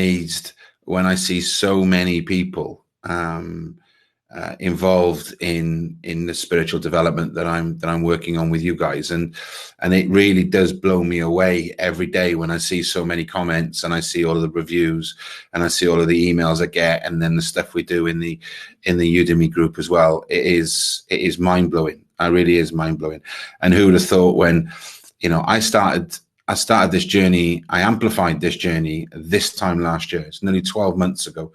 amazed when I see so many people involved in the spiritual development that I'm working on with you guys, and it really does blow me away every day when I see so many comments, and I see all of the reviews, and I see all of the emails I get, and then the stuff we do in the Udemy group as well. It is mind blowing. It really is mind blowing. And who would have thought, when I started this journey, I amplified this journey this time last year. It's nearly 12 months ago,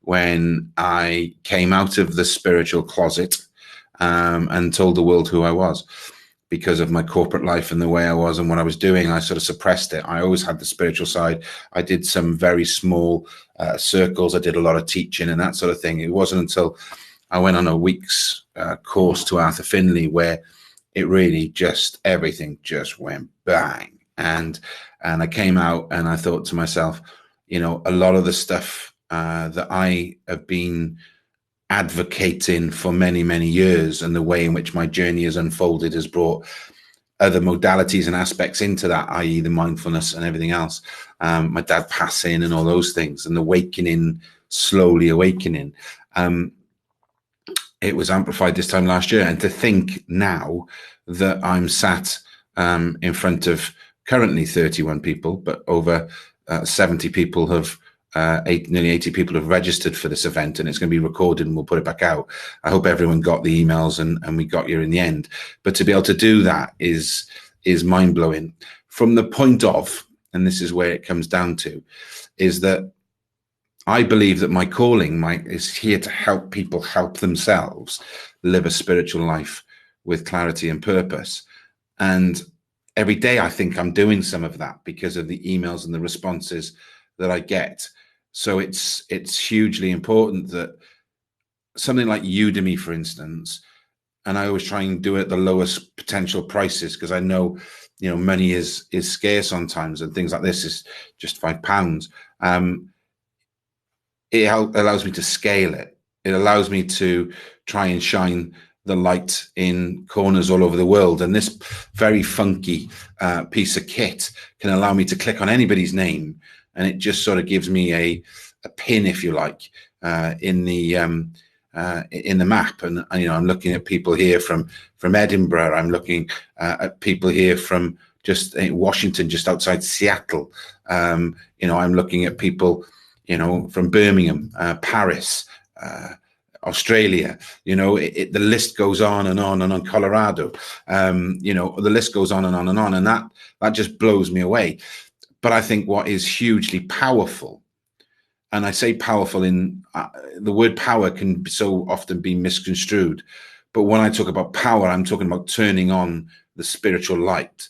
when I came out of the spiritual closet and told the world who I was. Because of my corporate life and the way I was and what I was doing, I sort of suppressed it. I always had the spiritual side. I did some very small circles. I did a lot of teaching and that sort of thing. It wasn't until I went on a week's course to Arthur Findlay where it really just, everything just went bang. And I came out and I thought to myself, a lot of the stuff that I have been advocating for many, many years, and the way in which my journey has unfolded has brought other modalities and aspects into that, i.e. the mindfulness and everything else. My dad passing and all those things, and the awakening, slowly awakening. It was amplified this time last year. And to think now that I'm sat in front of currently 31 people, but over 70 people have nearly 80 people have registered for this event, and it's going to be recorded and we'll put it back out. I hope everyone got the emails and we got here in the end. But to be able to do that is mind blowing, from the point of, and this is where it comes down to, is that I believe that my calling is here to help people help themselves live a spiritual life with clarity and purpose. And every day I think I'm doing some of that because of the emails and the responses that I get. So it's hugely important that something like Udemy, for instance, and I always try and do it at the lowest potential prices, because I know, money is scarce on times, and things like this is just £5. It allows me to scale it. It allows me to try and shine the light in corners all over the world. And this very funky piece of kit can allow me to click on anybody's name, and it just sort of gives me a pin, if you like, in the map. And I'm looking at people here from Edinburgh. I'm looking at people here from just Washington, just outside Seattle. I'm looking at people, from Birmingham, Paris, Australia. The list goes on and on and on. Colorado. The list goes on and on and on, and that just blows me away. But I think what is hugely powerful, and I say powerful in the word power can so often be misconstrued, but when I talk about power, I'm talking about turning on the spiritual light.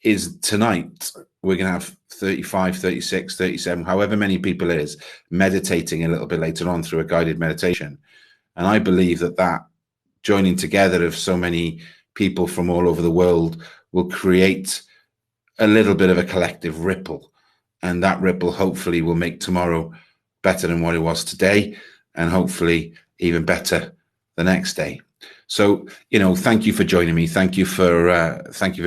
Is tonight we're going to have 35, 36, 37, however many people it is, meditating a little bit later on through a guided meditation. And I believe that joining together of so many people from all over the world will create a little bit of a collective ripple, and that ripple hopefully will make tomorrow better than what it was today, and hopefully even better the next day. So, thank you for joining me. Thank you for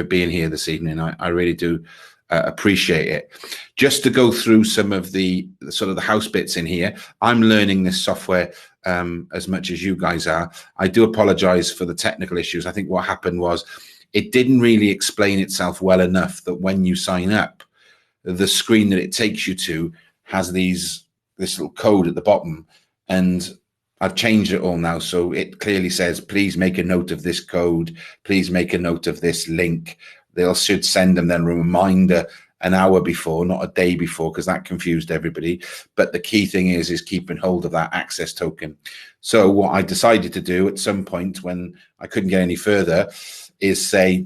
being here this evening. I really do appreciate it. Just to go through some of the sort of the house bits in here. I'm learning this software as much as you guys are. I do apologize for the technical issues. I think what happened was it didn't really explain itself well enough that when you sign up, the screen that it takes you to has this little code at the bottom, and I've changed it all now. So it clearly says, please make a note of this code. Please make a note of this link. They should send them then a reminder an hour before, not a day before, because that confused everybody. But the key thing is keeping hold of that access token. So what I decided to do at some point when I couldn't get any further is say,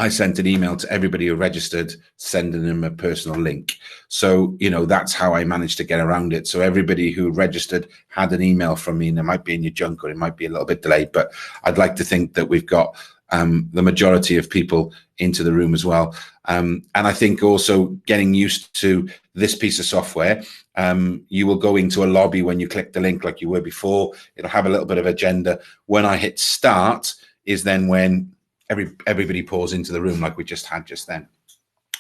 I sent an email to everybody who registered, sending them a personal link. So, that's how I managed to get around it. So everybody who registered had an email from me, and it might be in your junk or it might be a little bit delayed, but I'd like to think that we've got the majority of people into the room as well. And I think also getting used to this piece of software, you will go into a lobby when you click the link like you were before. It'll have a little bit of agenda. When I hit start is then when everybody pours into the room like we just had just then.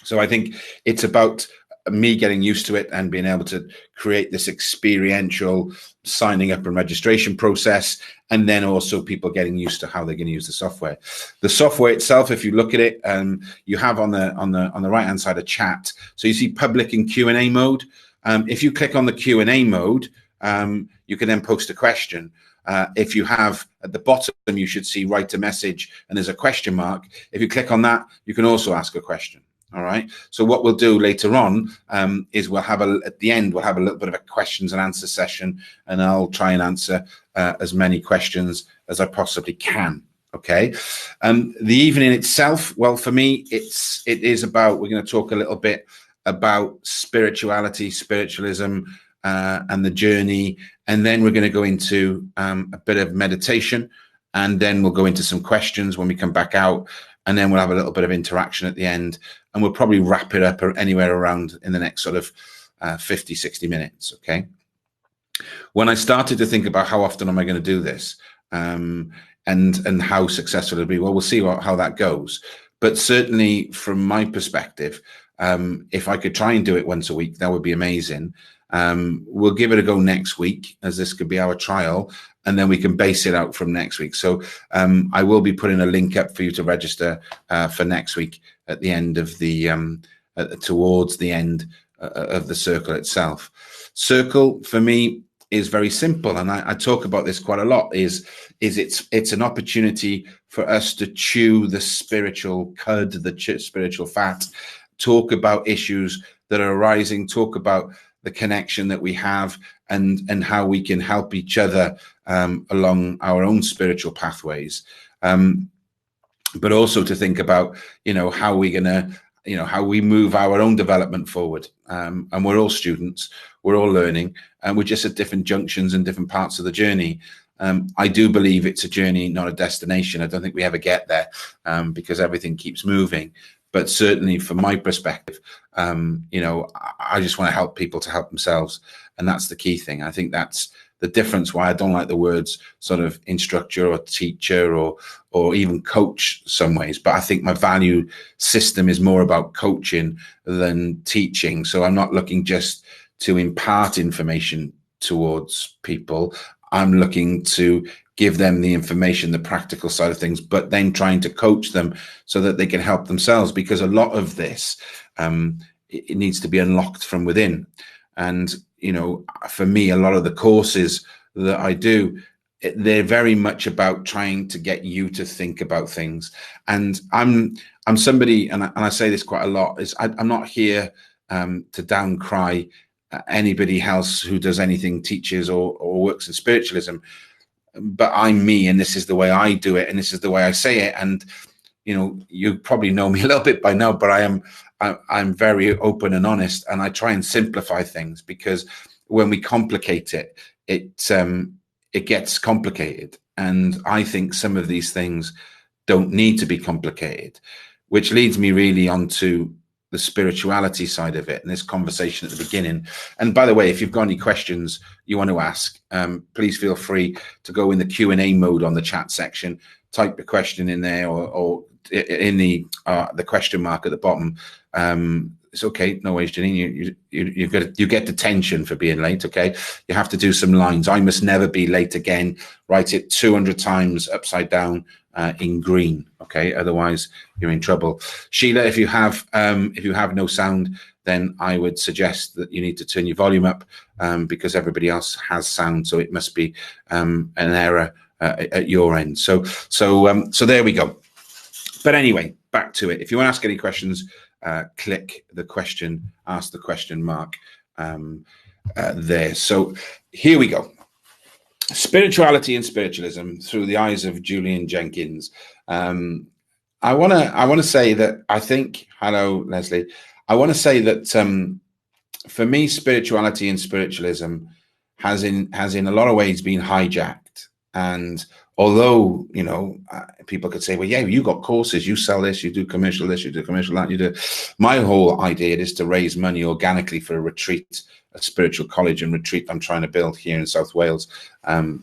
So I think it's about me getting used to it and being able to create this experiential signing up and registration process, and then also people getting used to how they're going to use the software. The software itself, if you look at it, you have on the right hand side a chat. So you see public and Q&A mode. If you click on the Q&A mode, you can then post a question. If you have at the bottom, you should see write a message, and there's a question mark. If you click on that, you can also ask a question. All right. So what we'll do later on is at the end, we'll have a little bit of a questions and answer session, and I'll try and answer as many questions as I possibly can. Okay. The evening itself, well, for me, it is about, we're going to talk a little bit about spirituality, spiritualism, and the journey. And then we're going to go into a bit of meditation, and then we'll go into some questions when we come back out. And then we'll have a little bit of interaction at the end, and we'll probably wrap it up anywhere around in the next sort of 50, 60 minutes. Okay. When I started to think about how often am I going to do this, and how successful it'll be, well, we'll see how that goes. But certainly from my perspective, if I could try and do it once a week, that would be amazing. We'll give it a go next week, as this could be our trial, and then we can base it out from next week. So I will be putting a link up for you to register for next week at the end of the towards the end of the circle itself. Circle for me is very simple, and I talk about this quite a lot. It's an opportunity for us to chew the spiritual cud, the spiritual fat, talk about issues that are arising, talk about the connection that we have, and how we can help each other along our own spiritual pathways, but also to think about how we're gonna how we move our own development forward. And we're all students, we're all learning, and we're just at different junctions and different parts of the journey. I do believe it's a journey, not a destination. I don't think we ever get there, because everything keeps moving. But certainly from my perspective, I just want to help people to help themselves. And that's the key thing. I think that's the difference why I don't like the words sort of instructor or teacher or even coach some ways. But I think my value system is more about coaching than teaching. So I'm not looking just to impart information towards people. I'm looking to give them the information, the practical side of things, but then trying to coach them so that they can help themselves, because a lot of this, it needs to be unlocked from within. And, for me, a lot of the courses that I do, they're very much about trying to get you to think about things. And I'm somebody, and I say this quite a lot, is I'm not here to down cry anybody else who does anything, teaches or works in spiritualism. But I'm me, and this is the way I do it, and this is the way I say it. And you probably know me a little bit by now, but I'm very open and honest, and I try and simplify things, because when we complicate it, it gets complicated. And I think some of these things don't need to be complicated, which leads me really onto the spirituality side of it and this conversation at the beginning. And by the way, if you've got any questions you want to ask, please feel free to go in the Q&A mode on the chat section, type the question in there, or in the question mark at the bottom. It's okay, no worries, Janine. You get detention for being late. Okay, you have to do some lines. I must never be late again. Write it 200 times upside down in green. Okay, otherwise you're in trouble. Sheila, if you have no sound, then I would suggest that you need to turn your volume up, because everybody else has sound. So it must be an error at your end. So there we go. But anyway, back to it. If you want to ask any questions, click the question, ask the question mark there. So here we go. Spirituality and spiritualism through the eyes of Julian Jenkins. I want to say that I think, hello, Leslie. I want to say that for me, spirituality and spiritualism has in a lot of ways been hijacked. And although, people could say, well, yeah, you got courses, you sell this, you do commercial this, you do commercial that, you do. My whole idea is to raise money organically for a retreat, a spiritual college and retreat I'm trying to build here in South Wales,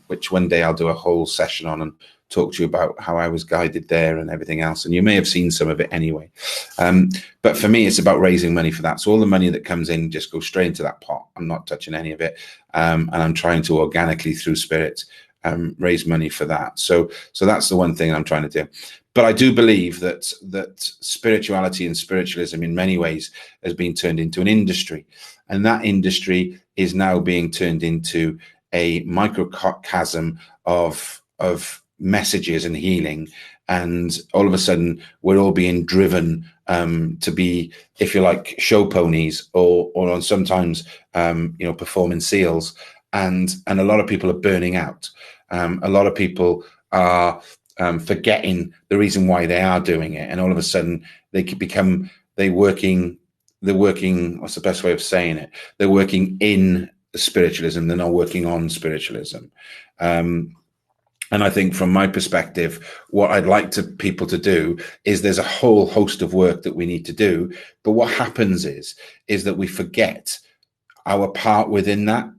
which one day I'll do a whole session on and talk to you about how I was guided there and everything else. And you may have seen some of it anyway. But for me, it's about raising money for that. So all the money that comes in just goes straight into that pot. I'm not touching any of it. And I'm trying to organically through spirit raise money for that. So that's the one thing I'm trying to do. But I do believe that spirituality and spiritualism in many ways has been turned into an industry. And that industry is now being turned into a microcosm of messages and healing. And all of a sudden, we're all being driven to be, if you like, show ponies or on sometimes, performing seals. And a lot of people are burning out. A lot of people are forgetting the reason why they are doing it, and all of a sudden they're working. What's the best way of saying it? They're working in spiritualism. They're not working on spiritualism. And I think from my perspective, what I'd like people to do is there's a whole host of work that we need to do. But what happens is that we forget our part within that.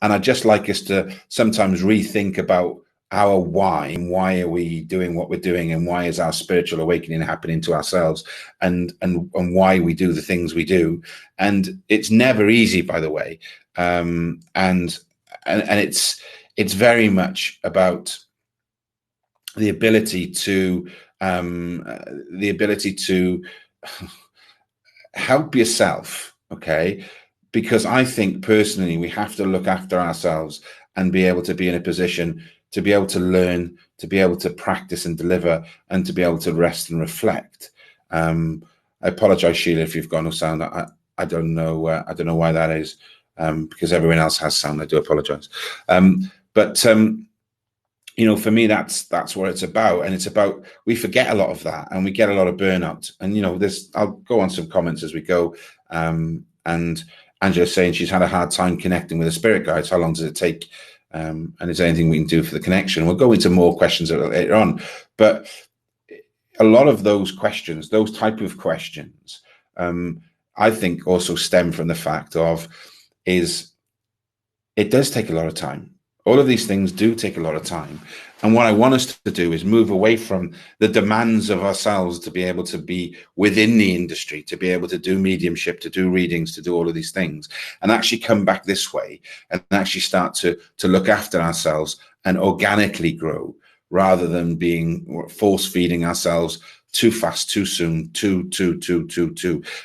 And I'd just like us to sometimes rethink about our why, and why are we doing what we're doing, and why is our spiritual awakening happening to ourselves, and why we do the things we do. And it's never easy, by the way. And it's very much about the ability to help yourself, okay? Because I think personally we have to look after ourselves and be able to be in a position to be able to learn, to be able to practice and deliver, and to be able to rest and reflect. I apologize, Sheila, if you've got no sound. I don't know why that is, because everyone else has sound. I do apologize. But for me, that's what it's about. And it's about, we forget a lot of that, and we get a lot of burnout. And, I'll go on some comments as we go. And Angela's saying she's had a hard time connecting with the spirit guides. How long does it take? And is there anything we can do for the connection? We'll go into more questions later on. But a lot of those questions, those type of questions, I think also stem from the fact of it does take a lot of time. All of these things do take a lot of time. And what I want us to do is move away from the demands of ourselves to be able to be within the industry, to be able to do mediumship, to do readings, to do all of these things, and actually come back this way and actually start to look after ourselves and organically grow, rather than being force feeding ourselves too fast, too soon, too,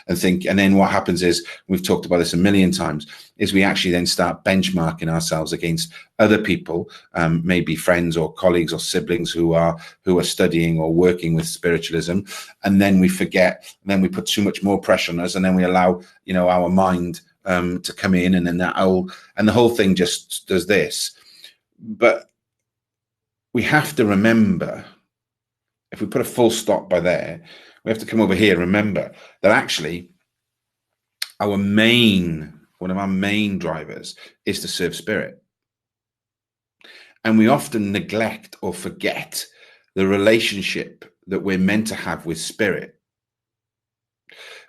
and then what happens is, we've talked about this a million times, is we actually then start benchmarking ourselves against other people, maybe friends or colleagues or siblings who are studying or working with spiritualism, and then we forget, and then we put too much more pressure on us, and then we allow our mind to come in, and then the whole thing just does this. But we have to remember, if we put a full stop by there, we have to come over here and remember that actually one of our main drivers is to serve spirit. And we often neglect or forget the relationship that we're meant to have with spirit.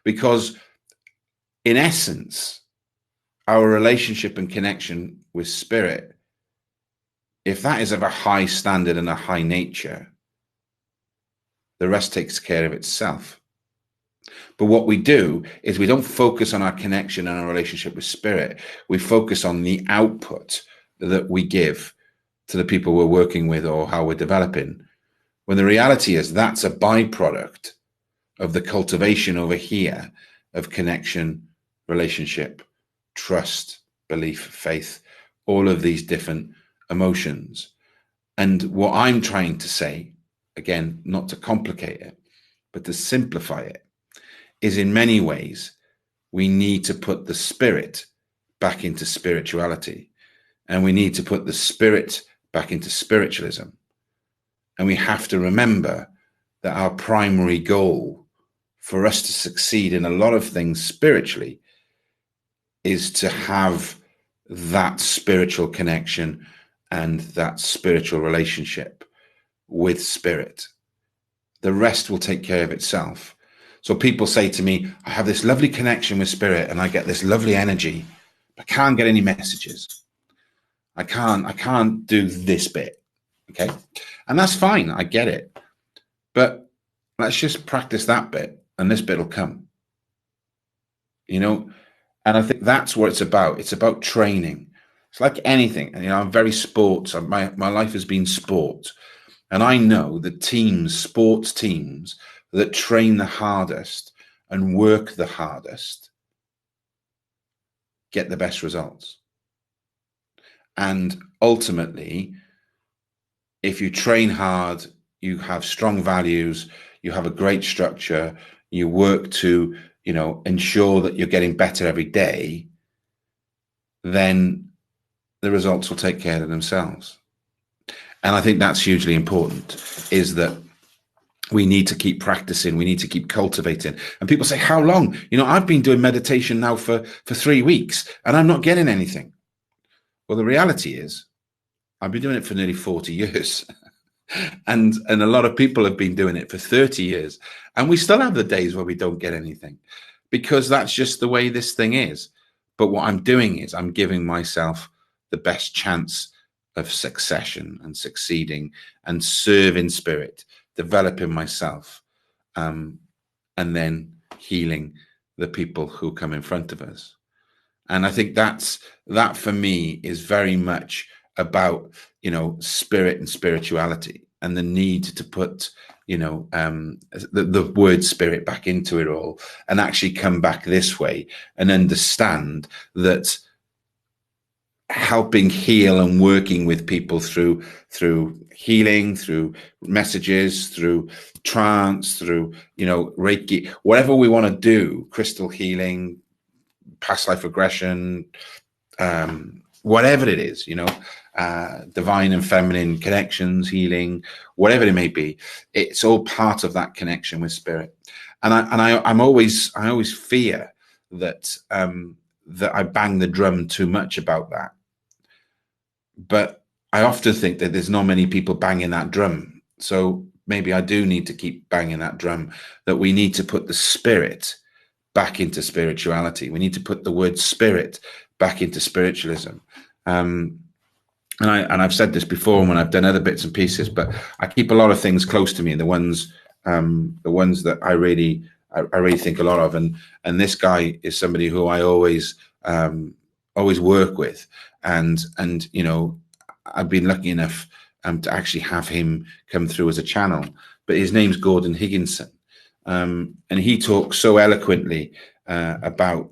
Because in essence, our relationship and connection with spirit, if that is of a high standard and a high nature, the rest takes care of itself. But what we do is we don't focus on our connection and our relationship with spirit. We focus on the output that we give to the people we're working with or how we're developing. When the reality is that's a byproduct of the cultivation over here of connection, relationship, trust, belief, faith, all of these different emotions. And what I'm trying to say, again, not to complicate it, but to simplify it, is in many ways, we need to put the spirit back into spirituality, and we need to put the spirit back into spiritualism. And we have to remember that our primary goal for us to succeed in a lot of things spiritually is to have that spiritual connection and that spiritual relationship with spirit. The rest will take care of itself. So people say to me, I have this lovely connection with spirit and I get this lovely energy. I can't get any messages. I can't do this bit. Okay. And that's fine. I get it. But let's just practice that bit and this bit will come, and I think that's what it's about. It's about training. It's like anything. And, I'm very sports. My life has been sport. And I know that sports teams that train the hardest and work the hardest get the best results. And ultimately, if you train hard, you have strong values, you have a great structure, you work to, ensure that you're getting better every day, then the results will take care of themselves. And I think that's hugely important, is that we need to keep practicing. We need to keep cultivating. And people say, how long? I've been doing meditation now for 3 weeks and I'm not getting anything. Well, the reality is I've been doing it for nearly 40 years. And a lot of people have been doing it for 30 years. And we still have the days where we don't get anything, because that's just the way this thing is. But what I'm doing is I'm giving myself the best chance of succession and succeeding and serving spirit, developing myself, and then healing the people who come in front of us. And I think that for me is very much about, spirit and spirituality, and the need to put, the word spirit back into it all, and actually come back this way and understand that helping heal and working with people through healing, through messages, through trance, through, Reiki, whatever we want to do, crystal healing, past life regression, whatever it is, divine and feminine connections, healing, whatever it may be, it's all part of that connection with spirit. And I always fear that that I bang the drum too much about that. But I often think that there's not many people banging that drum. So maybe I do need to keep banging that drum, that we need to put the spirit back into spirituality. We need to put the word spirit back into spiritualism. And I've said this before when I've done other bits and pieces, but I keep a lot of things close to me, and the ones that I really think a lot of. And this guy is somebody who I always work with, and I've been lucky enough to actually have him come through as a channel. But his name's Gordon Higginson. And he talks so eloquently about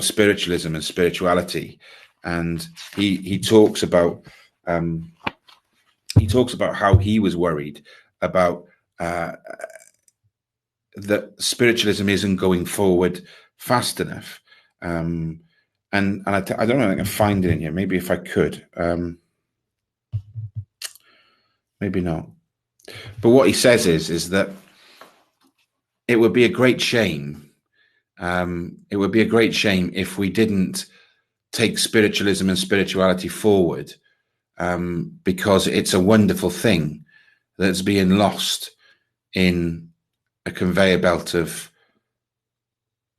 spiritualism and spirituality, and he talks about how he was worried about that spiritualism isn't going forward fast enough. And I don't know if I can find it in here. Maybe if I could, maybe not. But what he says is that it would be a great shame. It would be a great shame if we didn't take spiritualism and spirituality forward, because it's a wonderful thing that's being lost in a conveyor belt of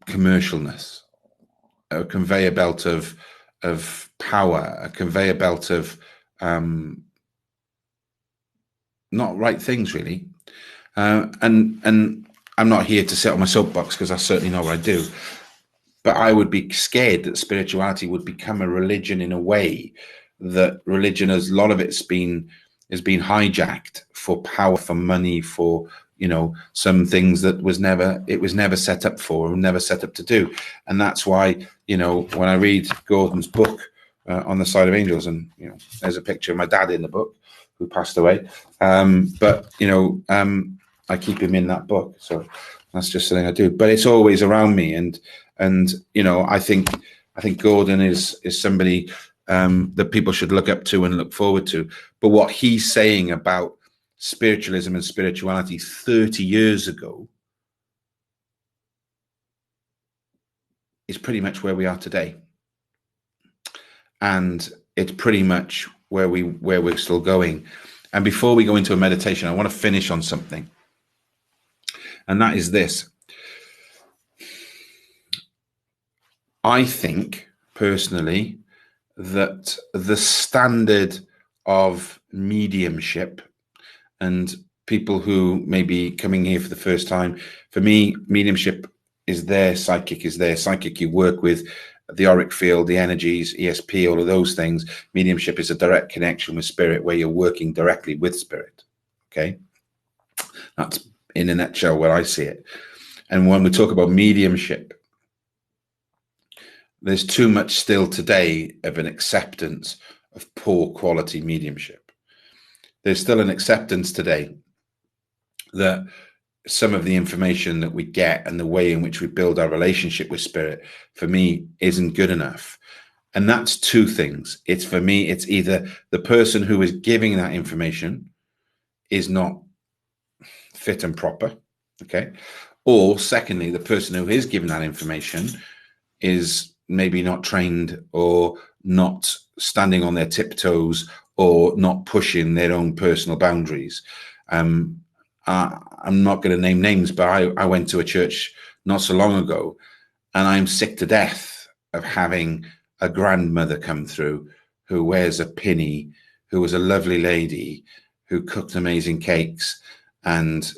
commercialness, a conveyor belt of power, a conveyor belt of not right things, really. And I'm not here to sit on my soapbox, because I certainly know what I do. But I would be scared that spirituality would become a religion, in a way that religion, as a lot of it's been, has been hijacked for power, for money, for some things that it was never set up for, or never set up to do. And that's why when I read Gordon's book, On the Side of Angels, and there's a picture of my dad in the book, who passed away, but I keep him in that book, so that's just something I do. But it's always around me, and I think Gordon is somebody that people should look up to and look forward to. But what he's saying about spiritualism and spirituality 30 years ago is pretty much where we are today, and it's pretty much where we're still going. And before we go into a meditation, I want to finish on something, and that is this. I think personally that the standard of mediumship. And people who may be coming here for the first time, for me, mediumship is their psychic, you work with the auric field, the energies, ESP, all of those things. Mediumship is a direct connection with spirit, where you're working directly with spirit. Okay, that's in a nutshell where I see it. And when we talk about mediumship, there's too much still today of an acceptance of poor quality mediumship. There's still an acceptance today that some of the information that we get and the way in which we build our relationship with spirit, for me, isn't good enough. And that's two things. It's, for me, it's either the person who is giving that information is not fit and proper, okay? Or secondly, the person who is giving that information is maybe not trained, or not standing on their tiptoes, or not pushing their own personal boundaries. I'm not going to name names, but I went to a church not so long ago, and I'm sick to death of having a grandmother come through who wears a pinny, who was a lovely lady, who cooked amazing cakes, and,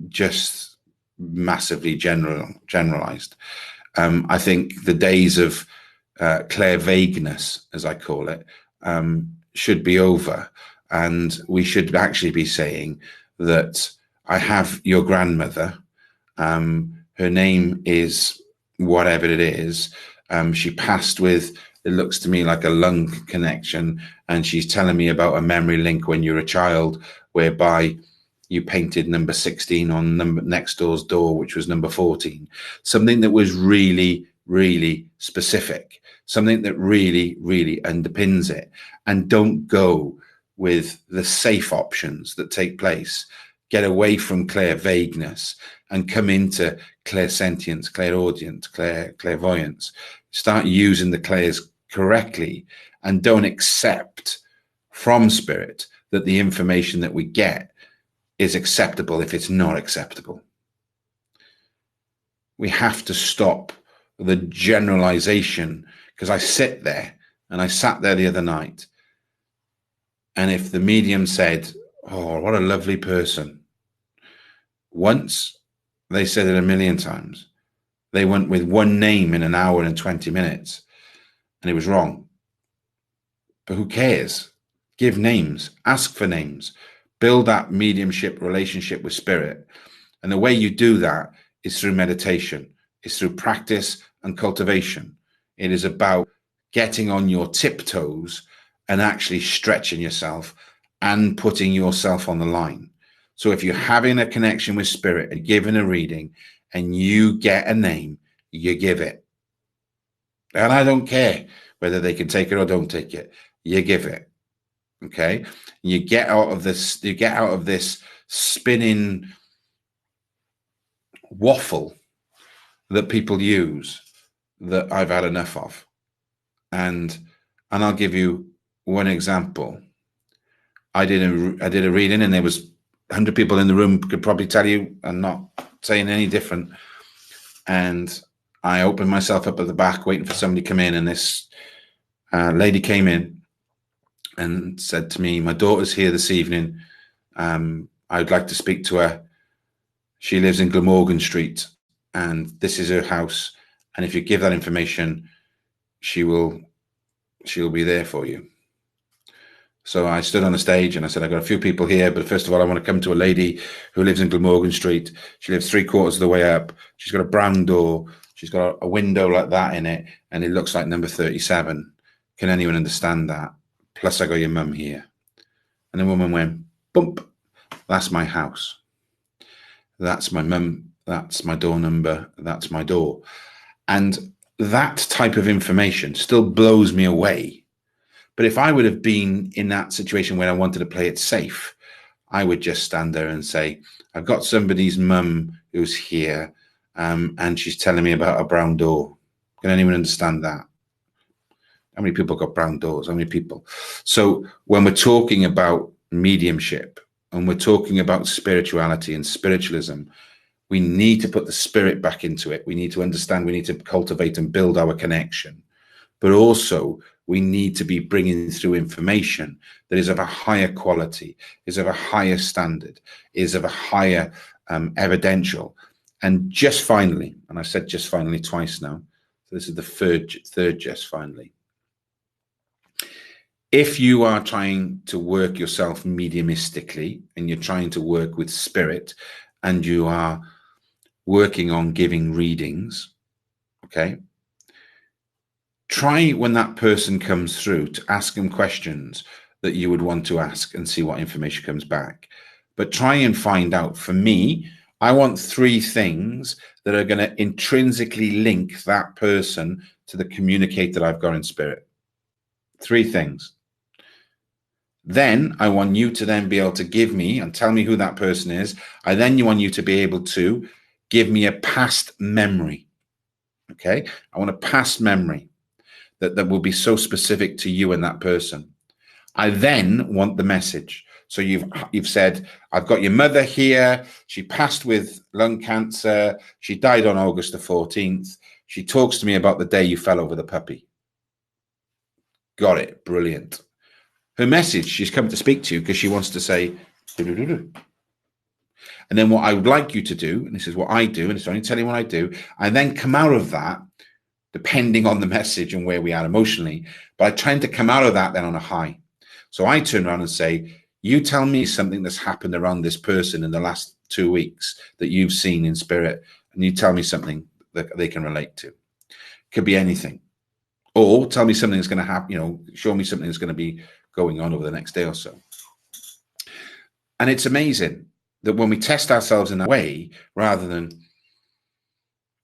just massively generalized. I think the days of clairvagueness, as I call it, should be over, and we should actually be saying that I have your grandmother. Her name is whatever it is. She passed with, it looks to me like a lung connection, and she's telling me about a memory link when you're a child, whereby you painted number 16 on next door's door, which was number 14. Something that was really, really specific, something that really, really underpins it. And don't go with the safe options that take place. Get away from clairvagueness and come into clairsentience, clairaudience, clairvoyance. Start using the clairs correctly, and don't accept from spirit that the information that we get is acceptable if it's not acceptable. We have to stop the generalization, because I sit there, and I sat there the other night, and if the medium said, "Oh, what a lovely person," once, they said it a million times. They went with one name in an hour and 20 minutes, and it was wrong. But who cares? Give names, ask for names, build that mediumship relationship with spirit. And the way you do that is through meditation, it's through practice and cultivation. It is about getting on your tiptoes and actually stretching yourself and putting yourself on the line. So if you're having a connection with spirit and giving a reading and you get a name, you give it. And I don't care whether they can take it or don't take it. You give it. Okay? You get out of this spinning waffle that people use, that I've had enough of. And I'll give you one example. I did a reading, and there was 100 people in the room, could probably tell you, I'm not saying any different. And I opened myself up at the back, waiting for somebody to come in, and this lady came in and said to me, "My daughter's here this evening. I'd like to speak to her. She lives in Glamorgan Street, and this is her house. And if you give that information, she'll be there for you." So I stood on the stage and I said, "I've got a few people here, but first of all, I want to come to a lady who lives in Glamorgan Street. She lives 3/4 of the way up. She's got a brown door. She's got a window like that in it, and it looks like number 37. Can anyone understand that? Plus, I got your mum here." And the woman went, "Bump, that's my house. That's my mum. That's my door number. That's my door." And that type of information still blows me away. But if I would have been in that situation where I wanted to play it safe, I would just stand there and say, "I've got somebody's mum who's here, and she's telling me about a brown door. Can anyone understand that?" How many people got brown doors? How many people? So when we're talking about mediumship and we're talking about spirituality and spiritualism, we need to put the spirit back into it. We need to understand, we need to cultivate and build our connection. But also, we need to be bringing through information that is of a higher quality, is of a higher standard, is of a higher evidential. And just finally, and I said just finally twice now, so this is the third just finally. If you are trying to work yourself mediumistically and you're trying to work with spirit and you are working on giving readings, okay, try when that person comes through to ask them questions that you would want to ask and see what information comes back. But try and find out, for me, I want 3 things that are going to intrinsically link that person to the communicator I've got in spirit. 3 things. Then I want you to then be able to give me and tell me who that person is. Then you want you to be able to give me a past memory. Okay? I want a past memory that will be so specific to you and that person. I then want the message. So you've said, I've got your mother here. She passed with lung cancer. She died on August the 14th. She talks to me about the day you fell over the puppy. Got it. Brilliant. Her message, she's come to speak to you because she wants to say, doo-doo-doo-doo. And then what I would like you to do, and this is what I do, and it's only telling what I do, I then come out of that, depending on the message and where we are emotionally, but I try to come out of that then on a high. So I turn around and say, you tell me something that's happened around this person in the last 2 weeks that you've seen in spirit, and you tell me something that they can relate to. Could be anything. Or tell me something that's going to happen, show me something that's going to be going on over the next day or so. And it's amazing that when we test ourselves in that way, rather than,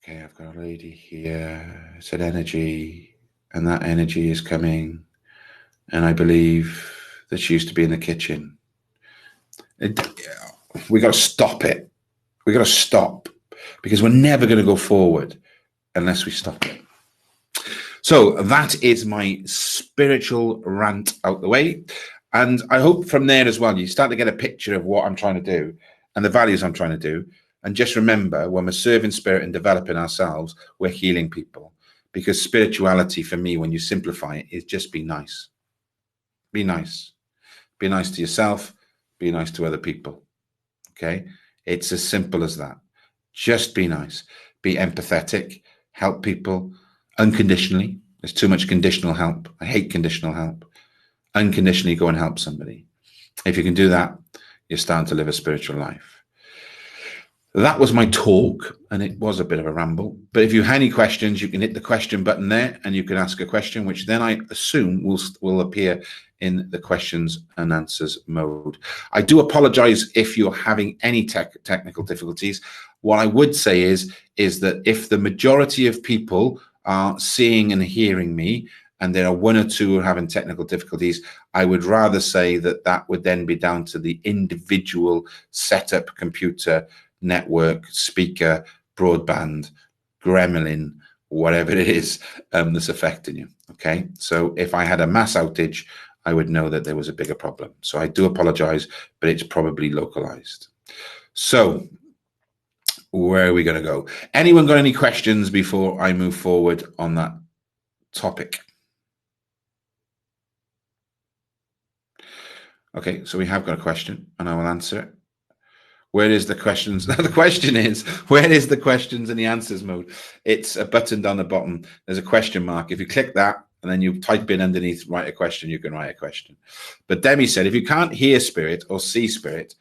okay, I've got a lady here, it's an energy, and that energy is coming, and I believe that she used to be in the kitchen. We got to stop it. We got to stop, because we're never going to go forward unless we stop it. So that is my spiritual rant out the way. And I hope from there as well, you start to get a picture of what I'm trying to do and the values I'm trying to do. And just remember, when we're serving spirit and developing ourselves, we're healing people. Because spirituality, for me, when you simplify it, is just be nice. Be nice. Be nice to yourself. Be nice to other people. Okay? It's as simple as that. Just be nice. Be empathetic. Help people unconditionally. There's too much conditional help. I hate conditional help. Unconditionally go and help somebody. If you can do that, you're starting to live a spiritual life. That was my talk, and it was a bit of a ramble. But if you have any questions, you can hit the question button there, and you can ask a question, which then I assume will appear in the questions and answers mode. I do apologize if you're having any technical difficulties. What I would say is that if the majority of people are seeing and hearing me, and there are 1 or 2 who are having technical difficulties, I would rather say that would then be down to the individual setup, computer, network, speaker, broadband, gremlin, whatever it is that's affecting you. Okay, so if I had a mass outage, I would know that there was a bigger problem. So I do apologize, but it's probably localized. So where are we going to go? Anyone got any questions before I move forward on that topic? Okay, so we have got a question, and I will answer it. Where is the questions? The question is, where is the questions and the answers mode? It's a button down the bottom. There's a question mark. If you click that and then you type in underneath, write a question, you can write a question. But Demi said, if you can't hear spirit or see spirit,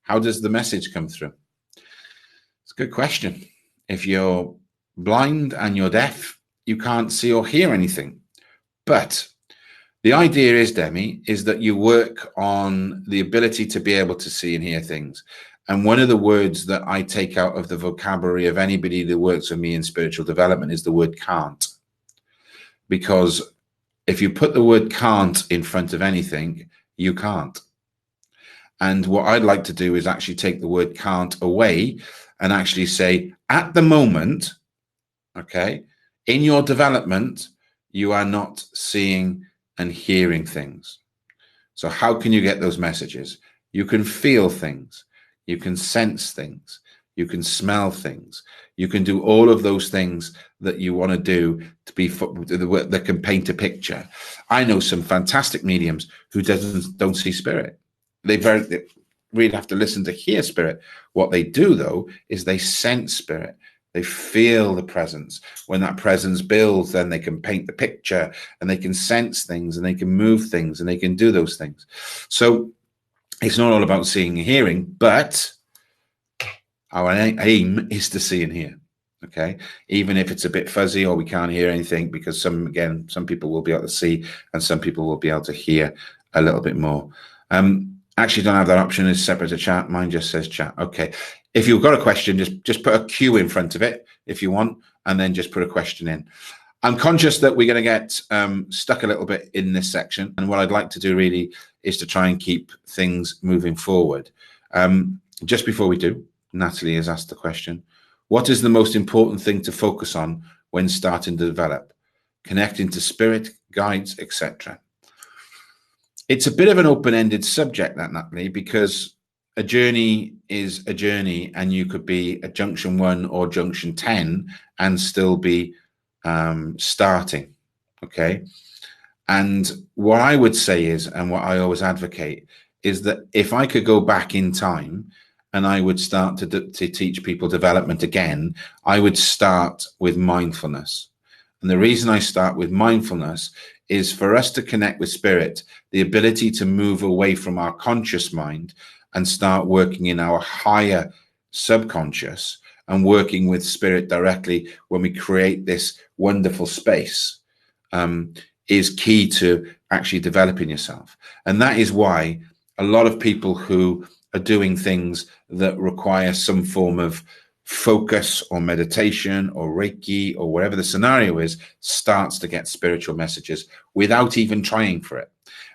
how does the message come through? It's a good question. If you're blind and you're deaf, you can't see or hear anything. But the idea is, Demi, is that you work on the ability to be able to see and hear things. And one of the words that I take out of the vocabulary of anybody that works with me in spiritual development is the word can't. Because if you put the word can't in front of anything, you can't. And what I'd like to do is actually take the word can't away and actually say, at the moment, okay, in your development, you are not seeing and hearing things. So how can you get those messages? You can feel things. You can sense things. You can smell things. You can do all of those things that you want to do to be that can paint a picture. I know some fantastic mediums who don't see spirit. They really have to listen to hear spirit. What they do, though, is they sense spirit. They feel the presence. When that presence builds, then they can paint the picture, and they can sense things, and they can move things, and they can do those things. So it's not all about seeing and hearing, but our aim is to see and hear. Okay, even if it's a bit fuzzy or we can't hear anything, because some people will be able to see and some people will be able to hear a little bit more. Actually don't have that option as separate to chat. Mine just says chat. Okay. If you've got a question, just put a Q in front of it if you want, and then just put a question in. I'm conscious that we're going to get stuck a little bit in this section. And what I'd like to do really is to try and keep things moving forward. Just before we do, Natalie has asked the question, what is the most important thing to focus on when starting to develop? Connecting to spirit, guides, etc. It's a bit of an open-ended subject, that, Natalie, because a journey is a journey, and you could be at junction 1 or junction 10 and still be starting. Okay. And what I would say is, and what I always advocate, is that if I could go back in time and I would start to teach people development again, I would start with mindfulness. And the reason I start with mindfulness is for us to connect with spirit, the ability to move away from our conscious mind and start working in our higher subconscious and working with spirit directly when we create this wonderful space is key to actually developing yourself. And that is why a lot of people who are doing things that require some form of focus or meditation or Reiki or whatever the scenario is, starts to get spiritual messages without even trying for it.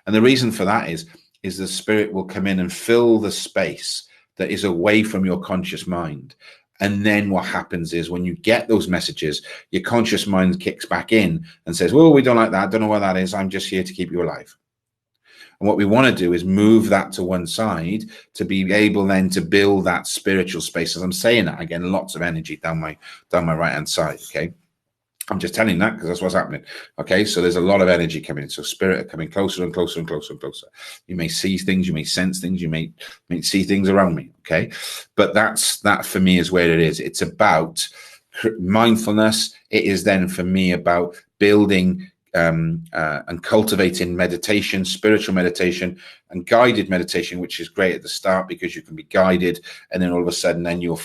And the reason for that is the spirit will come in and fill the space that is away from your conscious mind. And then what happens is when you get those messages, your conscious mind kicks back in and says, well, we don't like that. Don't know what that is. I'm just here to keep you alive. And what we want to do is move that to one side to be able then to build that spiritual space. As I'm saying that, again, lots of energy down my right-hand side, okay? I'm just telling that because that's what's happening, okay? So there's a lot of energy coming in. So spirit are coming closer and closer and closer and closer. You may see things, you may sense things, you may see things around me, okay? But that for me is where it is. It's about mindfulness. It is then for me about building and cultivating meditation, spiritual meditation and guided meditation, which is great at the start because you can be guided, and then all of a sudden then you'll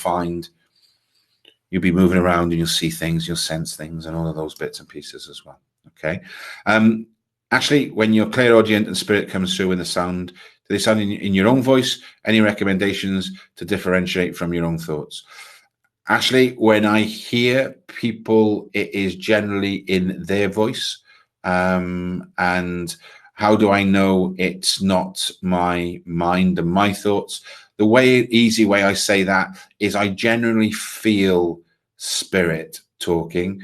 be moving around and you'll see things, you'll sense things, and all of those bits and pieces as well. Okay. Actually, when you're clairaudient and spirit comes through in the sound, do they sound in your own voice? Any recommendations to differentiate from your own thoughts? Actually, when I hear people, it is generally in their voice. And how do I know it's not my mind and my thoughts? The easy way I say that is I generally feel spirit talking.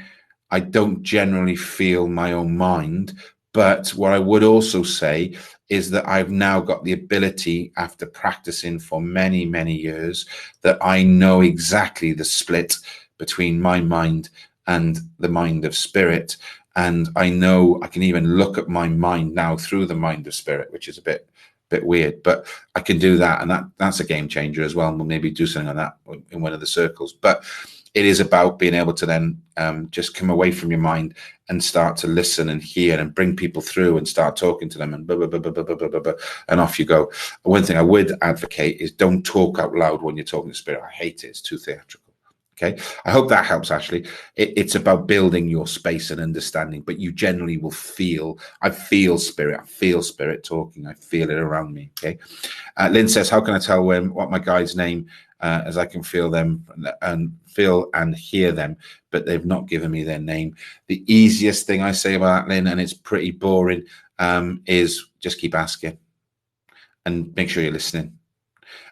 I don't generally feel my own mind. But what I would also say is that I've now got the ability, after practicing for many, many years, that I know exactly the split between my mind and the mind of spirit. And I know I can even look at my mind now through the mind of spirit, which is a bit weird, but I can do that. And that's a game changer as well. And we'll maybe do something on that in one of the circles. But it is about being able to then just come away from your mind and start to listen and hear and bring people through and start talking to them and blah, blah, blah, blah, blah, blah, blah, blah, and off you go. One thing I would advocate is don't talk out loud when you're talking to spirit. I hate it. It's too theatrical. Okay, I hope that helps, Ashley. It's about building your space and understanding, but you generally will I feel spirit talking. I feel it around me, okay? Lynn says, how can I tell what my guide's name, as I can feel them and feel and hear them, but they've not given me their name? The easiest thing I say about that, Lynn, and it's pretty boring, is just keep asking and make sure you're listening.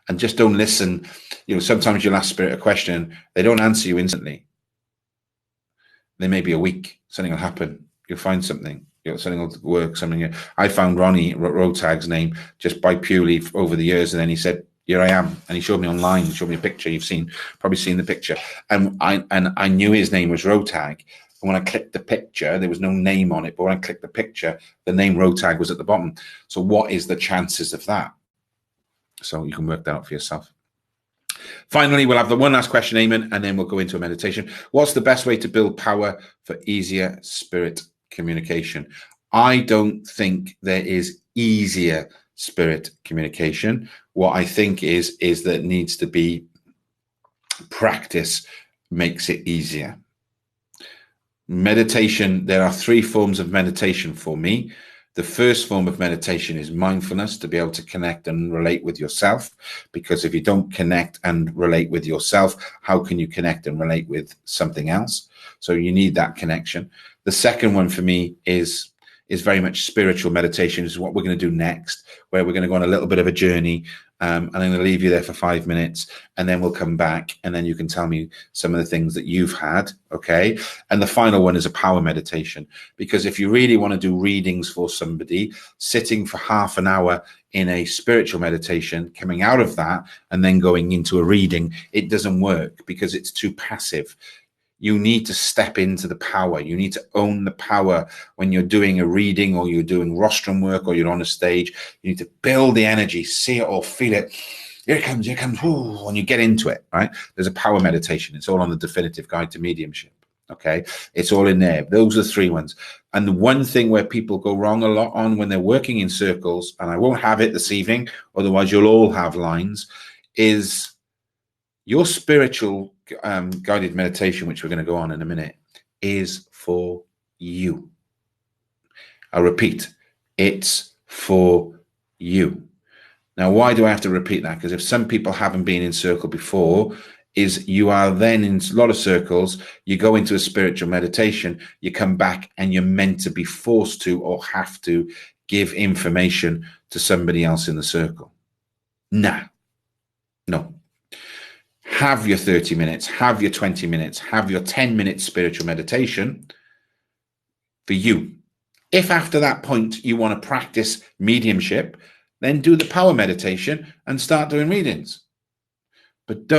And just don't listen. You know, sometimes you'll ask spirit a question, they don't answer you instantly. There may be a week, something will happen. You'll find something. Something will work. I found Ronnie Rotag's name just by purely over the years, and then he said, Here I am. And he showed me online, he showed me a picture. You've probably seen the picture. And I knew his name was Rotag. And when I clicked the picture, there was no name on it. But when I clicked the picture, the name Rotag was at the bottom. So what is the chances of that? So you can work that out for yourself. Finally, we'll have the one last question, Eamon, and then we'll go into a meditation. What's the best way to build power for easier spirit communication? I don't think there is easier spirit communication. What I think is that it needs to be practice makes it easier. Meditation, there are 3 forms of meditation for me. The first form of meditation is mindfulness, to be able to connect and relate with yourself. Because if you don't connect and relate with yourself, how can you connect and relate with something else? So you need that connection. The second one for me is very much spiritual meditation, is what we're going to do next, where we're going to go on a little bit of a journey. And I'm going to leave you there for 5 minutes, and then we'll come back, and then you can tell me some of the things that you've had, okay? And the final one is a power meditation, because if you really want to do readings for somebody, sitting for half an hour in a spiritual meditation, coming out of that, and then going into a reading, it doesn't work because it's too passive. You need to step into the power. You need to own the power when you're doing a reading or you're doing rostrum work or you're on a stage. You need to build the energy, see it or feel it. Here it comes, ooh, and you get into it, right? There's a power meditation. It's all on the Definitive Guide to Mediumship, okay? It's all in there. Those are the 3 ones. And the one thing where people go wrong a lot on when they're working in circles, and I won't have it this evening, otherwise you'll all have lines, is your spiritual guided meditation, which we're going to go on in a minute, is for you. I'll repeat, it's for you. Now, why do I have to repeat that? Because if some people haven't been in circle before, is you are then in a lot of circles, you go into a spiritual meditation, you come back and you're meant to be forced to or have to give information to somebody else in the circle. No. Have your 30 minutes, have your 20 minutes, have your 10-minute spiritual meditation for you. If after that point you want to practice mediumship, then do the power meditation and start doing readings. But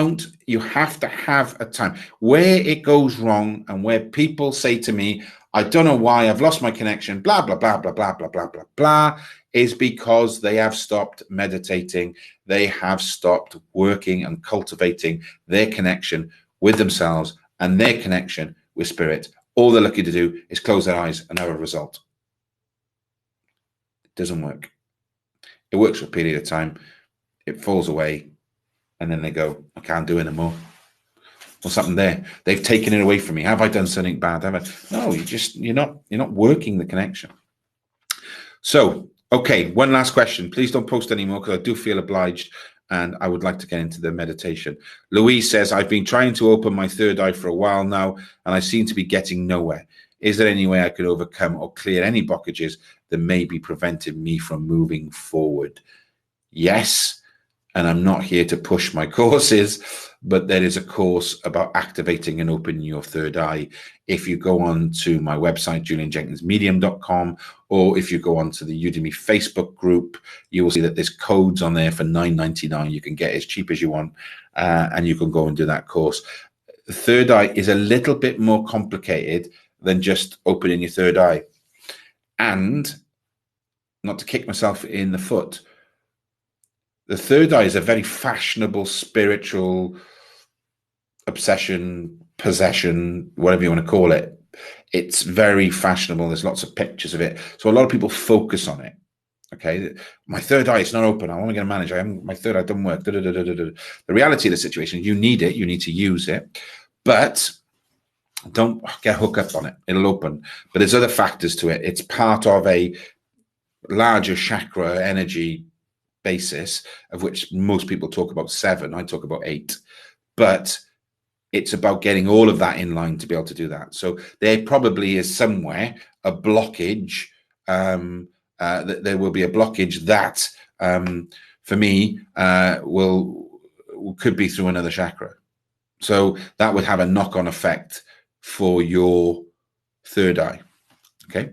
you have to have a time. Where it goes wrong and where people say to me, I don't know why, I've lost my connection, blah, blah, blah, blah, blah, blah, blah, blah, blah, is because they have stopped meditating. They have stopped working and cultivating their connection with themselves and their connection with spirit. All they're lucky to do is close their eyes and have a result. It doesn't work. It works for a period of time. It falls away. And then they go, I can't do it anymore. What's happened there? They've taken it away from me. Have I done something bad? No, you're not working the connection. So, okay, one last question. Please don't post anymore because I do feel obliged and I would like to get into the meditation. Louise says, I've been trying to open my third eye for a while now and I seem to be getting nowhere. Is there any way I could overcome or clear any blockages that may be preventing me from moving forward? Yes. And I'm not here to push my courses, but there is a course about activating and opening your third eye. If you go on to my website, julianjenkinsmedium.com, or if you go on to the Udemy Facebook group, you will see that there's codes on there for $9.99. You can get as cheap as you want, and you can go and do that course. The third eye is a little bit more complicated than just opening your third eye. And not to kick myself in the foot, the third eye is a very fashionable spiritual obsession, possession, whatever you want to call it. It's very fashionable. There's lots of pictures of it. So a lot of people focus on it. Okay, my third eye is not open. I want to get a manager. My third eye doesn't work. The reality of the situation, you need it. You need to use it. But don't get hooked up on it. It'll open. But there's other factors to it. It's part of a larger chakra energy basis, of which most people talk about 7. I talk about 8. But it's about getting all of that in line to be able to do that. So there probably is somewhere a blockage. There will be a blockage that, for me, could be through another chakra. So that would have a knock-on effect for your third eye. Okay.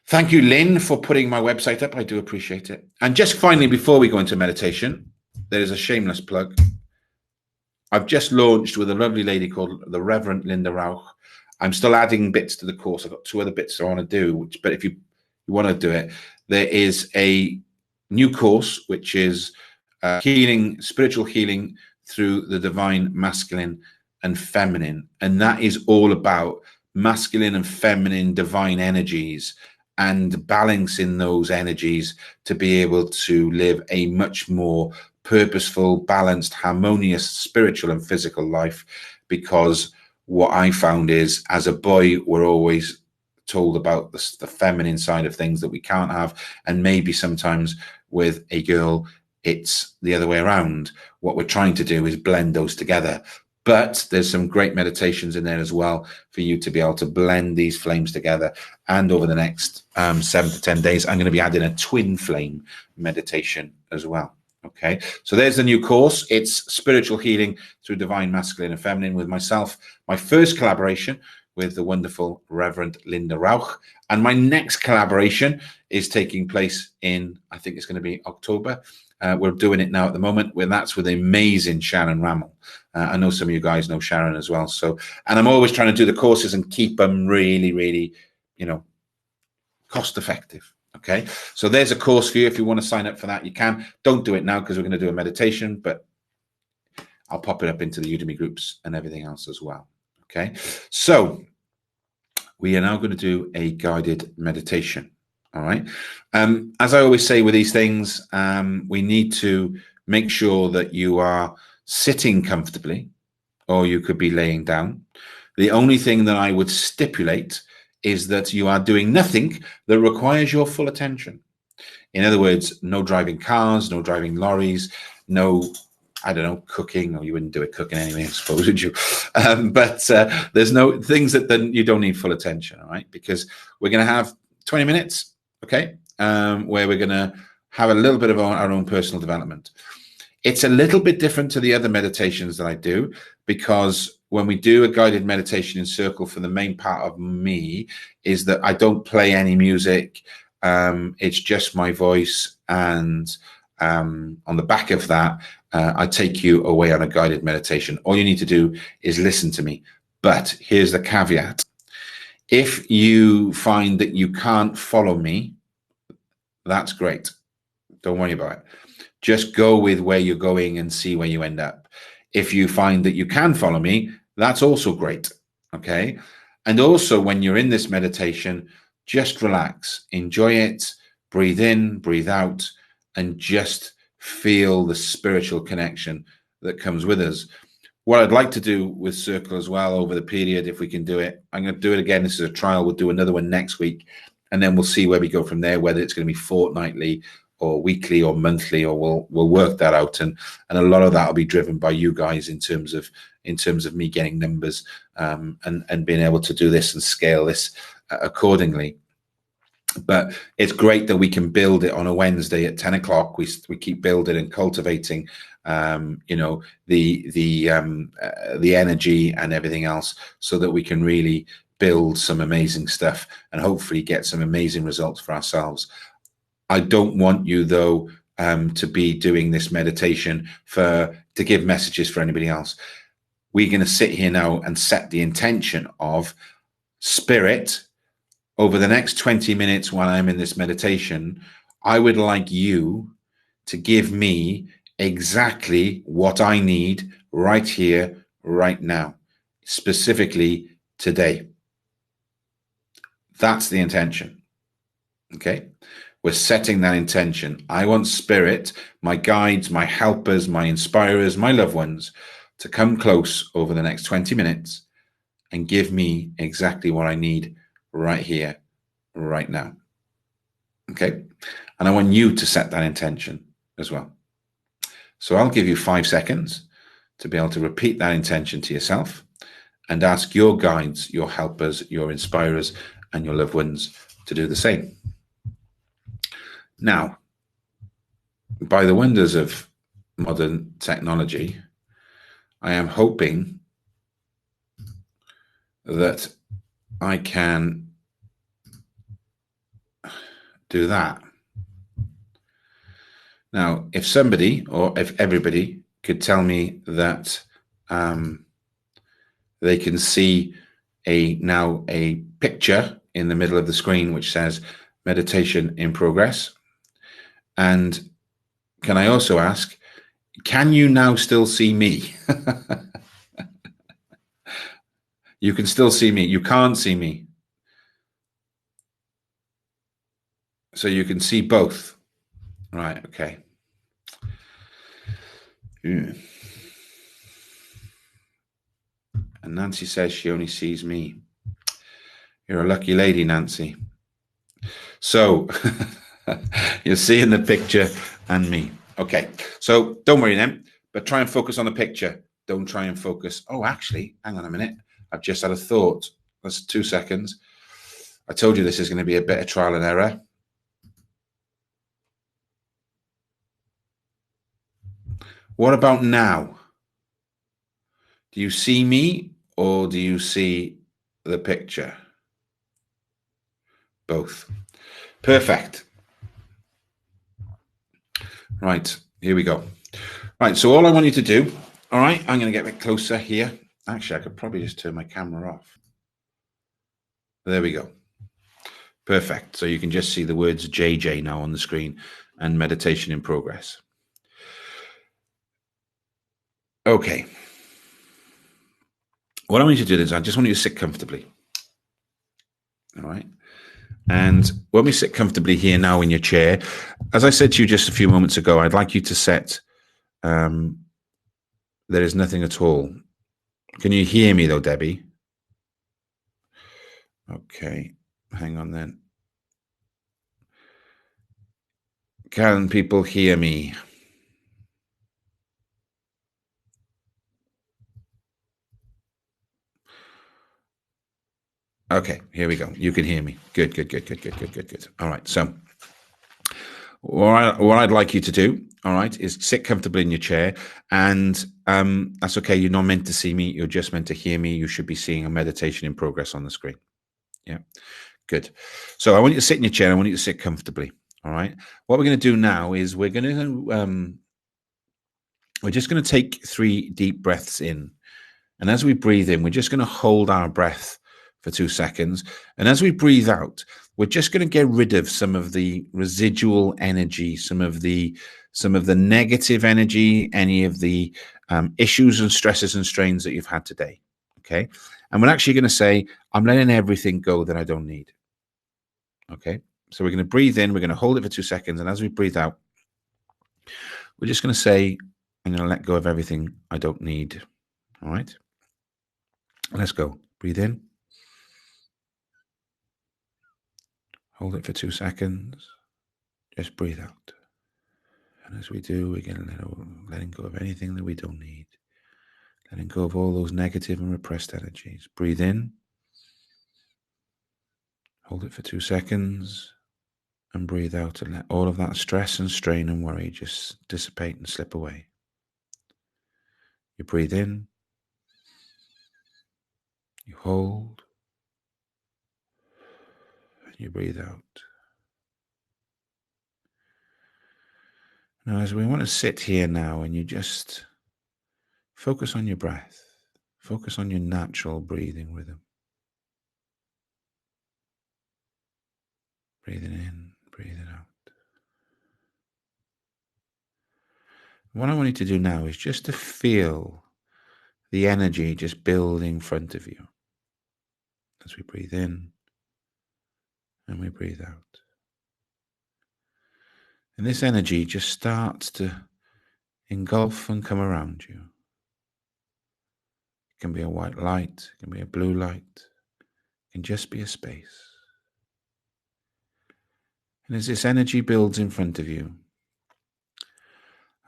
Thank you, Lynn, for putting my website up. I do appreciate it. And just finally, before we go into meditation, there is a shameless plug. I've just launched with a lovely lady called the Reverend Linda Rauch. I'm still adding bits to the course. I've got 2 other bits I want to do, but if you want to do it, there is a new course, which is healing, spiritual healing through the divine masculine and feminine. And that is all about masculine and feminine divine energies and balancing those energies to be able to live a much more purposeful, balanced, harmonious spiritual and physical life. Because what I found is, as a boy, we're always told about the feminine side of things that we can't have, and maybe sometimes with a girl it's the other way around. What we're trying to do is blend those together. But there's some great meditations in there as well for you to be able to blend these flames together. And over the next 7 to 10 days, I'm going to be adding a twin flame meditation as well. Okay, so there's the new course. It's spiritual healing through divine masculine and feminine with myself. My first collaboration with the wonderful Reverend Linda Rauch. And my next collaboration is taking place in, I think it's going to be October. We're doing it now at the moment, where that's with the amazing Sharon Rammel. I know some of you guys know Sharon as well. So, and I'm always trying to do the courses and keep them really, really, cost effective. Okay, so there's a course for you. If you want to sign up for that, you can. Don't do it now because we're going to do a meditation, but I'll pop it up into the Udemy groups and everything else as well. Okay, so we are now going to do a guided meditation. All right. As I always say with these things, we need to make sure that you are sitting comfortably, or you could be laying down. The only thing that I would stipulate is that you are doing nothing that requires your full attention. In other words, no driving cars, no driving lorries, no, I don't know, cooking, or you wouldn't do it cooking anyway, I suppose, would you? But there's no things that then you don't need full attention, all right? Because we're going to have 20 minutes, okay, where we're going to have a little bit of our own personal development. It's a little bit different to the other meditations that I do, because when we do a guided meditation in circle, for the main part of me is that I don't play any music. It's just my voice, and on the back of that, I take you away on a guided meditation. All you need to do is listen to me. But here's the caveat. If you find that you can't follow me, that's great. Don't worry about it. Just go with where you're going and see where you end up. If you find that you can follow me, that's also great. Okay. And also, when you're in this meditation, just relax, enjoy it, breathe in, breathe out, and just feel the spiritual connection that comes with us. What I'd like to do with Circle as well over the period, if we can do it, I'm going to do it again. This is a trial. We'll do another one next week, and then we'll see where we go from there, whether it's going to be fortnightly or weekly or monthly, or we'll work that out. And a lot of that will be driven by you guys in terms of me getting numbers, and being able to do this and scale this accordingly. But it's great that we can build it on a Wednesday at 10 o'clock. We keep building and cultivating, the energy and everything else, so that we can really build some amazing stuff and hopefully get some amazing results for ourselves. I don't want you, though, to be doing this meditation to give messages for anybody else. We're going to sit here now and set the intention of spirit. Over the next 20 minutes while I'm in this meditation, I would like you to give me exactly what I need right here, right now, specifically today. That's the intention. Okay? We're setting that intention. I want spirit, my guides, my helpers, my inspirers, my loved ones, to come close over the next 20 minutes and give me exactly what I need right here, right now. Okay? And I want you to set that intention as well. So I'll give you 5 seconds to be able to repeat that intention to yourself and ask your guides, your helpers, your inspirers, and your loved ones to do the same. Now, by the wonders of modern technology, I am hoping that I can do that. Now, if somebody or if everybody could tell me that they can see now a picture in the middle of the screen which says meditation in progress. And can I also ask, can you now still see me? You can still see me. You can't see me. So you can see both. Right, okay. And Nancy says she only sees me. You're a lucky lady, Nancy. So you're seeing the picture and me. Okay, so don't worry then, but try and focus on the picture. Don't try and focus. Oh, actually, hang on a minute. I've just had a thought. That's 2 seconds. I told you this is going to be a bit of trial and error. What about now? Do you see me or do you see the picture? Both. Perfect. Right, here we go. Right, so all I want you to do, all right, I'm going to get a bit closer here. Actually, I could probably just turn my camera off. There we go. Perfect. So you can just see the words JJ now on the screen and meditation in progress. Okay. What I want you to do is I just want you to sit comfortably. All right. And when we sit comfortably here now in your chair, as I said to you just a few moments ago, I'd like you to set there is nothing at all. Can you hear me though, Debbie? Okay. Hang on then. Can people hear me? Okay, here we go. You can hear me. Good. All right. So what I'd like you to do, all right, is sit comfortably in your chair. And that's okay. You're not meant to see me. You're just meant to hear me. You should be seeing a meditation in progress on the screen. Yeah, good. So I want you to sit in your chair. I want you to sit comfortably. All right. What we're going to do now is we're just going to take 3 deep breaths in. And as we breathe in, we're just going to hold our breath for 2 seconds. And as we breathe out, we're just going to get rid of some of the residual energy, some of the negative energy, any of the issues and stresses and strains that you've had today. Okay. And we're actually going to say, I'm letting everything go that I don't need. Okay. So we're going to breathe in, we're going to hold it for 2 seconds. And as we breathe out, we're just going to say, I'm going to let go of everything I don't need. All right. Let's go. Breathe in. Hold it for 2 seconds. Just breathe out. And as we do, we're going to letting go of anything that we don't need. Letting go of all those negative and repressed energies. Breathe in. Hold it for 2 seconds. And breathe out and let all of that stress and strain and worry just dissipate and slip away. You breathe in. You hold. And you breathe out. Now, as we want to sit here now and you just focus on your breath. Focus on your natural breathing rhythm. Breathing in, breathing out. What I want you to do now is just to feel the energy just build in front of you. As we breathe in and we breathe out. And this energy just starts to engulf and come around you. It can be a white light, it can be a blue light, it can just be a space. And as this energy builds in front of you,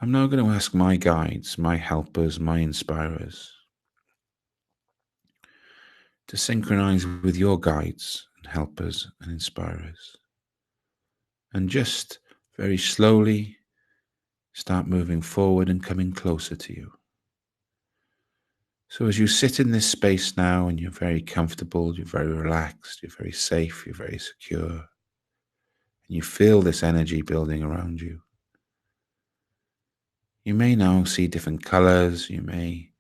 I'm now going to ask my guides, my helpers, my inspirers to synchronize with your guides and helpers and inspirers. And just very slowly start moving forward and coming closer to you. So as you sit in this space now and you're very comfortable, you're very relaxed, you're very safe, you're very secure, and you feel this energy building around you, You may now see different colors. You may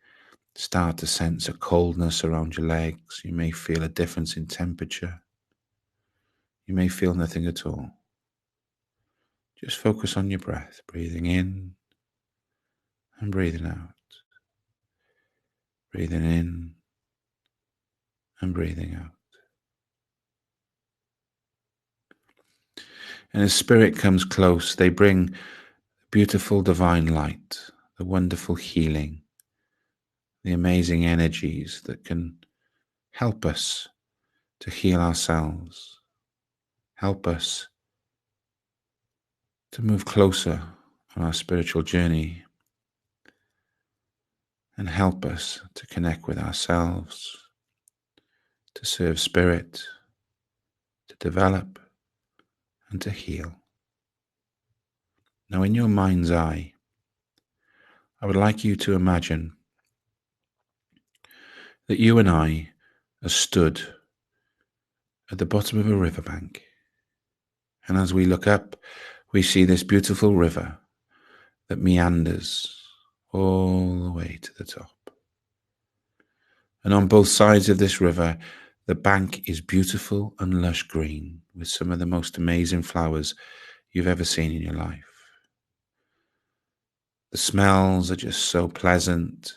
start to sense a coldness around your legs. You may feel a difference in temperature. You may feel nothing at all. Just focus on your breath, breathing in and breathing out. Breathing in and breathing out. And as spirit comes close, they bring beautiful divine light, the wonderful healing, the amazing energies that can help us to heal ourselves, help us to move closer on our spiritual journey, and help us to connect with ourselves, to serve spirit, to develop, and to heal. Now, in your mind's eye, I would like you to imagine that you and I are stood at the bottom of a riverbank. And as we look up, we see this beautiful river that meanders all the way to the top. And on both sides of this river, the bank is beautiful and lush green with some of the most amazing flowers you've ever seen in your life. The smells are just so pleasant.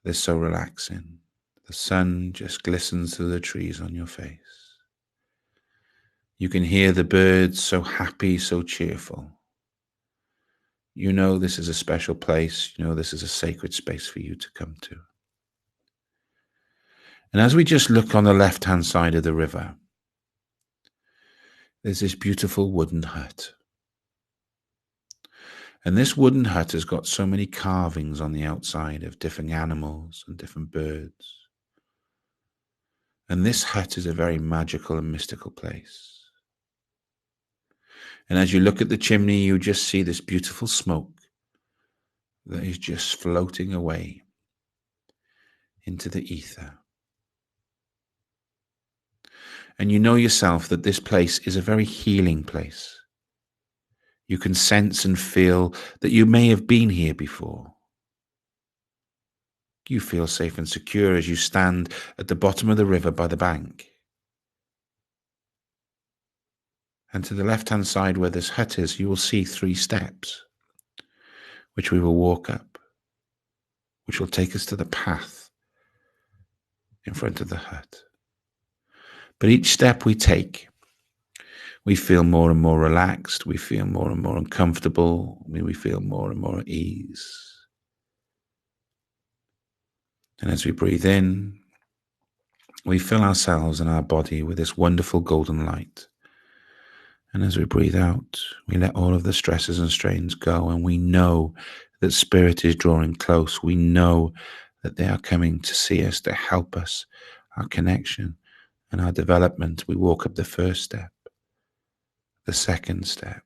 They're so relaxing. The sun just glistens through the trees on your face. You can hear the birds so happy, so cheerful. You know this is a special place. You know this is a sacred space for you to come to. And as we just look on the left-hand side of the river, there's this beautiful wooden hut. And this wooden hut has got so many carvings on the outside of different animals and different birds. And this hut is a very magical and mystical place. And as you look at the chimney, you just see this beautiful smoke that is just floating away into the ether. And you know yourself that this place is a very healing place. You can sense and feel that you may have been here before. You feel safe and secure as you stand at the bottom of the river by the bank. And to the left-hand side where this hut is, you will see 3 steps, which we will walk up, which will take us to the path in front of the hut. But each step we take, we feel more and more relaxed. We feel more and more uncomfortable. We feel more and more at ease. And as we breathe in, we fill ourselves and our body with this wonderful golden light. And as we breathe out, we let all of the stresses and strains go. And we know that spirit is drawing close. We know that they are coming to see us, to help us, our connection and our development. We walk up the first step, the second step,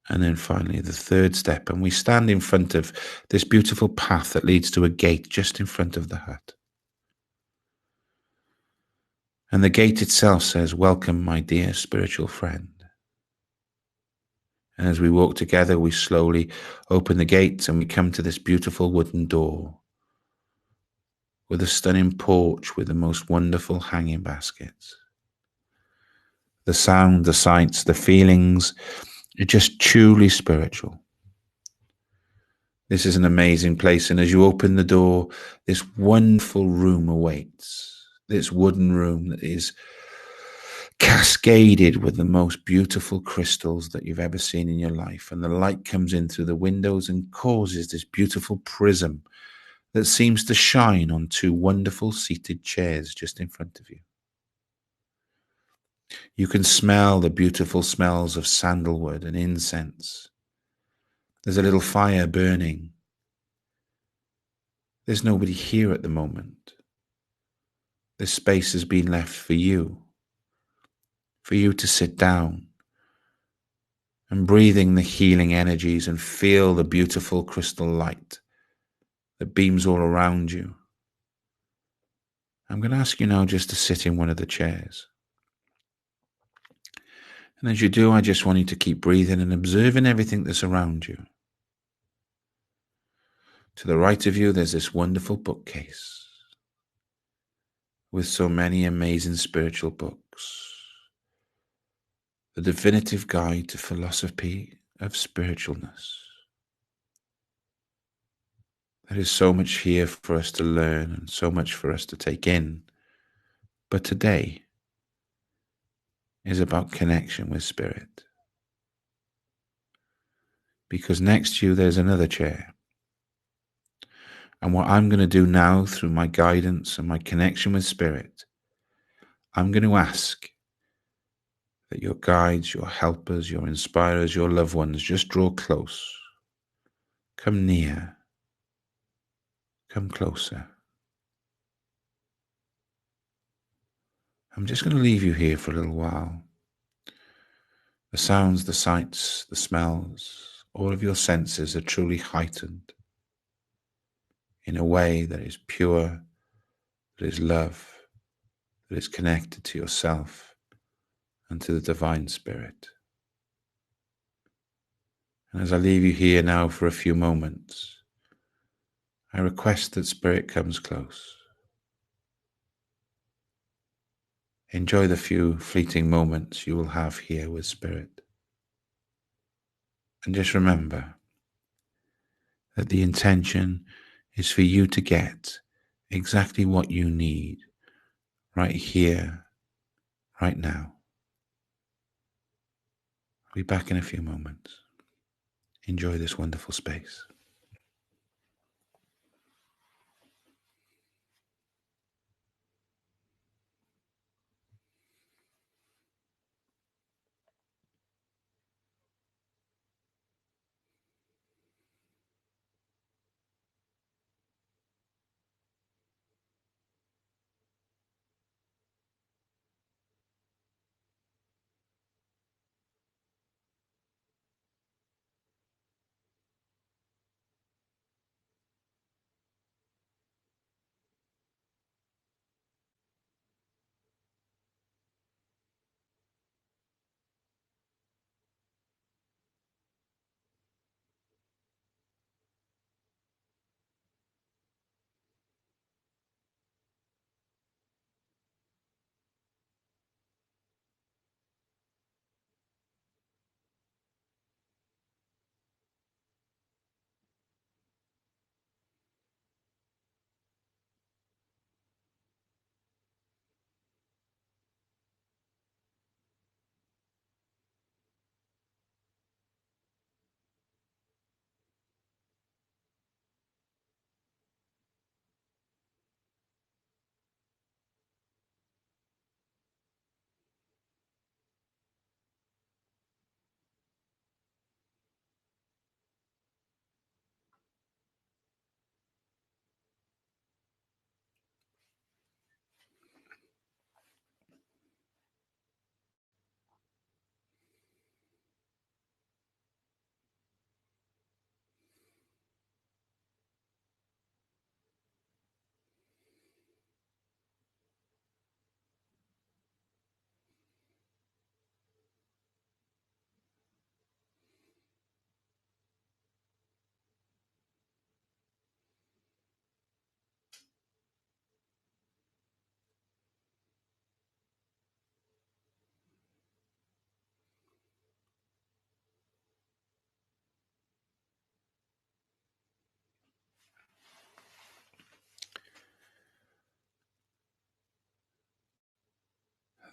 and then finally the third step. And we stand in front of this beautiful path that leads to a gate just in front of the hut. And the gate itself says, "Welcome, my dear spiritual friend." And as we walk together, we slowly open the gates and we come to this beautiful wooden door with a stunning porch with the most wonderful hanging baskets. The sound, the sights, the feelings are just truly spiritual. This is an amazing place. And as you open the door, this wonderful room awaits. This wooden room that is cascaded with the most beautiful crystals that you've ever seen in your life. And the light comes in through the windows and causes this beautiful prism that seems to shine on 2 wonderful seated chairs just in front of you. You can smell the beautiful smells of sandalwood and incense. There's a little fire burning. There's nobody here at the moment. This space has been left for you to sit down and breathing the healing energies and feel the beautiful crystal light that beams all around you. I'm going to ask you now just to sit in one of the chairs. And as you do, I just want you to keep breathing and observing everything that's around you. To the right of you, there's this wonderful bookcase with so many amazing spiritual books. The definitive guide to philosophy of spiritualness. There is so much here for us to learn and so much for us to take in. But today is about connection with spirit. Because next to you, there's another chair. And what I'm going to do now through my guidance and my connection with spirit, I'm going to ask that your guides, your helpers, your inspirers, your loved ones just draw close. Come near. Come closer. I'm just going to leave you here for a little while. The sounds, the sights, the smells, all of your senses are truly heightened in a way that is pure, that is love, that is connected to yourself and to the divine spirit. And as I leave you here now for a few moments, I request that spirit comes close. Enjoy the few fleeting moments you will have here with spirit. And just remember that the intention is for you to get exactly what you need right here, right now. I'll be back in a few moments. Enjoy this wonderful space.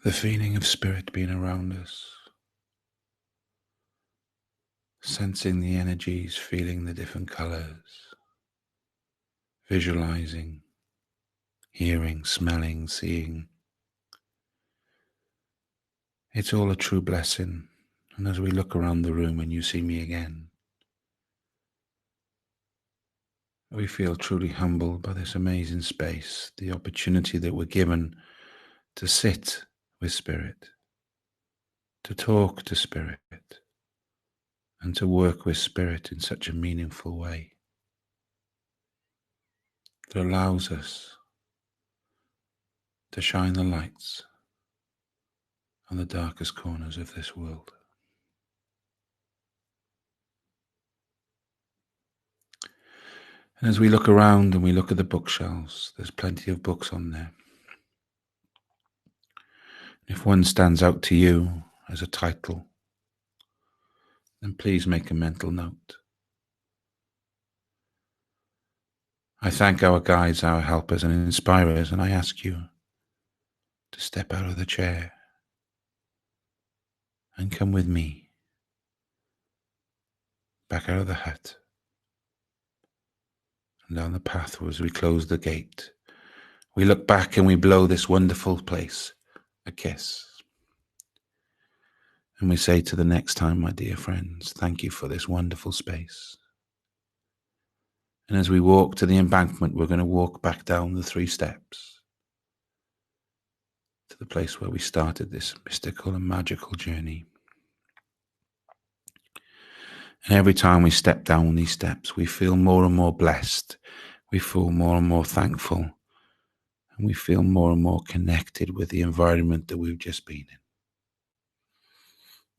The feeling of spirit being around us, sensing the energies, feeling the different colors, visualizing, hearing, smelling, seeing. It's all a true blessing. And as we look around the room and you see me again, we feel truly humbled by this amazing space, the opportunity that we're given to sit with spirit, to talk to spirit, and to work with spirit in such a meaningful way that allows us to shine the lights on the darkest corners of this world. And as we look around and we look at the bookshelves, there's plenty of books on there. If one stands out to you as a title, then please make a mental note. I thank our guides, our helpers and inspirers, and I ask you to step out of the chair and come with me back out of the hut and down the path as we close the gate. We look back and we blow this wonderful place a kiss. And we say to the next time, my dear friends, thank you for this wonderful space. And as we walk to the embankment, we're going to walk back down the 3 steps to the place where we started this mystical and magical journey. And every time we step down these steps, we feel more and more blessed. We feel more and more thankful. And we feel more and more connected with the environment that we've just been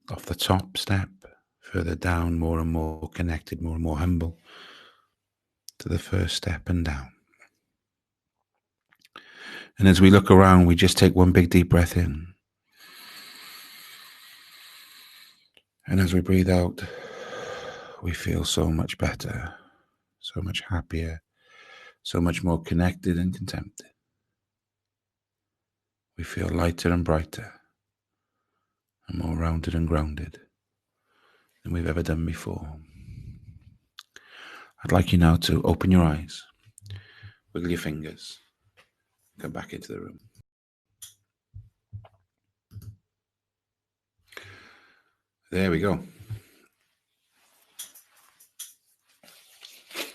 in. Off the top step, further down, more and more connected, more and more humble, to the first step and down. And as we look around, we just take one big deep breath in. And as we breathe out, we feel so much better, so much happier, so much more connected and content. We feel lighter and brighter, and more rounded and grounded than we've ever done before. I'd like you now to open your eyes, wiggle your fingers, come back into the room. There we go.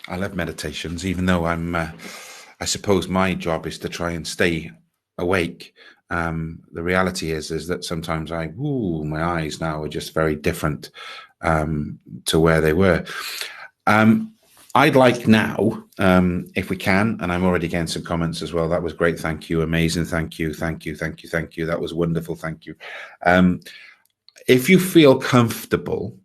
I love meditations, even though I suppose my job is to try and stay awake. The reality is that sometimes my eyes now are just very different to where they were. I'd like now, if we can, and I'm already getting some comments as well. That was great. Thank you. Amazing. Thank you. Thank you. Thank you. Thank you. That was wonderful. Thank you. If you feel comfortable,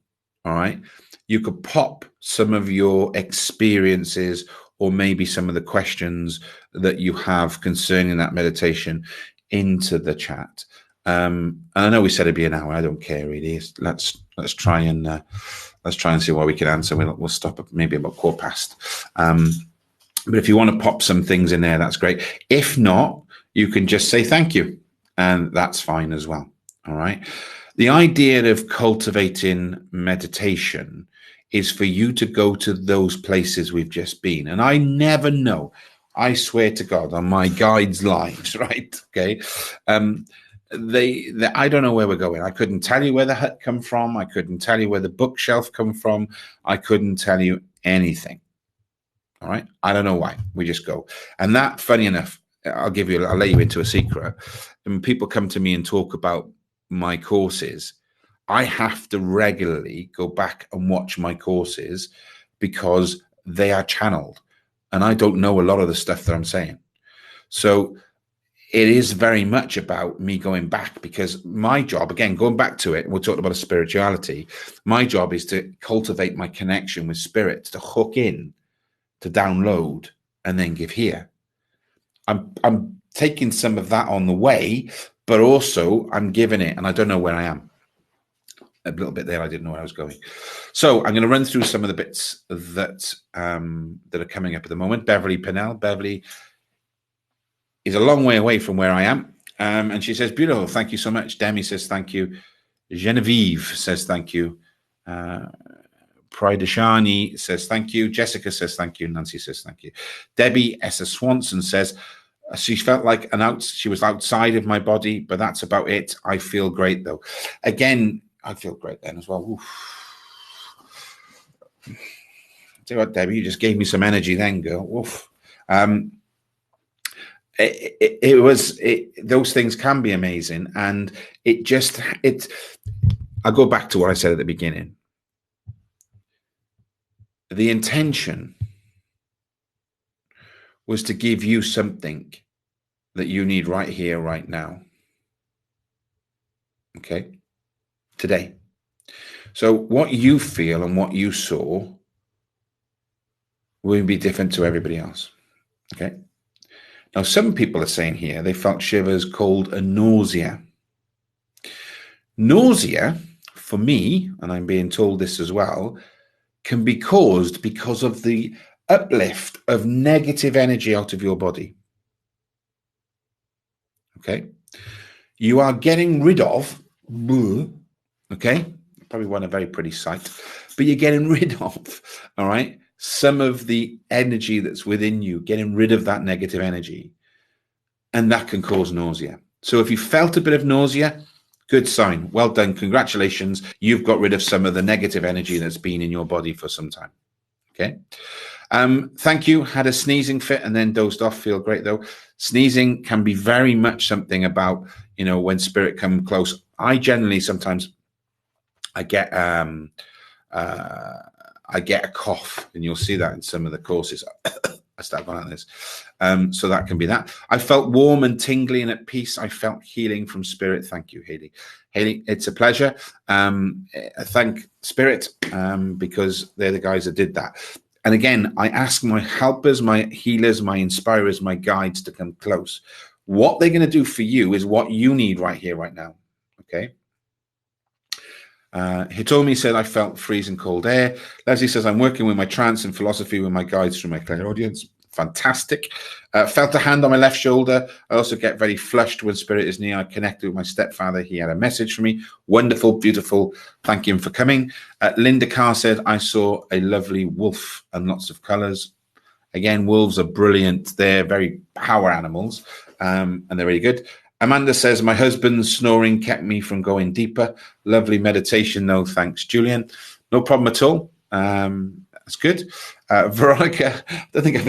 all right, you could pop some of your experiences or maybe some of the questions that you have concerning that meditation into the chat. And I know we said it'd be an hour. I don't care really. Let's try and see what we can answer. We'll stop at maybe about 1:15. But if you want to pop some things in there, that's great. If not, you can just say thank you, and that's fine as well. All right. The idea of cultivating meditation is for you to go to those places we've just been. And I never know, I swear to God, on my guides' lives, right? Okay. I don't know where we're going. I couldn't tell you where the hut come from. I couldn't tell you where the bookshelf come from. I couldn't tell you anything. All right. I don't know why. We just go. And that, funny enough, I'll let you into a secret. When people come to me and talk about my courses, I have to regularly go back and watch my courses because they are channeled and I don't know a lot of the stuff that I'm saying. So it is very much about me going back, because my job, again, going back to it, we're talking about a spirituality. My job is to cultivate my connection with spirit, to hook in, to download, and then give here. I'm taking some of that on the way, but also I'm giving it, and I don't know where I am. A little bit there, I didn't know where I was going. So I'm going to run through some of the bits that are coming up at the moment. Beverly Pinnell. Beverly is a long way away from where I am. And she says, beautiful, thank you so much. Demi says, thank you. Genevieve says, thank you. Pridashani says, thank you. Jessica says, thank you. Nancy says, thank you. Debbie S. Swanson says, she felt like she was outside of my body, but that's about it. I feel great though. Again, I feel great then as well. Oof. Tell you what, Debbie, you just gave me some energy then, girl. Oof. Those things can be amazing, and I'll go back to what I said at the beginning. The intention was to give you something that you need right here, right now. Okay? Today. So what you feel and what you saw will be different to everybody else. Okay. Now, some people are saying here they felt shivers, cold, and nausea. Nausea, for me, and I'm being told this as well, can be caused because of the uplift of negative energy out of your body. Okay. You are getting rid of, okay, probably want a very pretty sight, but you're getting rid of, all right, some of the energy that's within you, getting rid of that negative energy, and that can cause nausea. So if you felt a bit of nausea, good sign. Well done. Congratulations. You've got rid of some of the negative energy that's been in your body for some time. Okay. Thank you. Had a sneezing fit and then dozed off. Feel great though. Sneezing can be very much something about, when spirit come close. I generally sometimes I get a cough, and you'll see that in some of the courses. I start going like this. So that can be that. I felt warm and tingly and at peace. I felt healing from spirit. Thank you, Haley. Haley, it's a pleasure. I thank spirit because they're the guys that did that. And again, I ask my helpers, my healers, my inspirers, my guides to come close. What they're going to do for you is what you need right here, right now. Okay. Hitomi said, I felt freezing cold air. Leslie says, I'm working with my trance and philosophy with my guides through my clairaudience. Fantastic. Felt a hand on my left shoulder. I also get very flushed when spirit is near. I connected with my stepfather. He had a message for me. Wonderful, beautiful. Thank you for coming. Linda Carr said, I saw a lovely wolf and lots of colors. Again, wolves are brilliant. They're very power animals, and they're really good. Amanda says, my husband's snoring kept me from going deeper. Lovely meditation. No, thanks, Julian. No problem at all. That's good. Veronica, I don't think if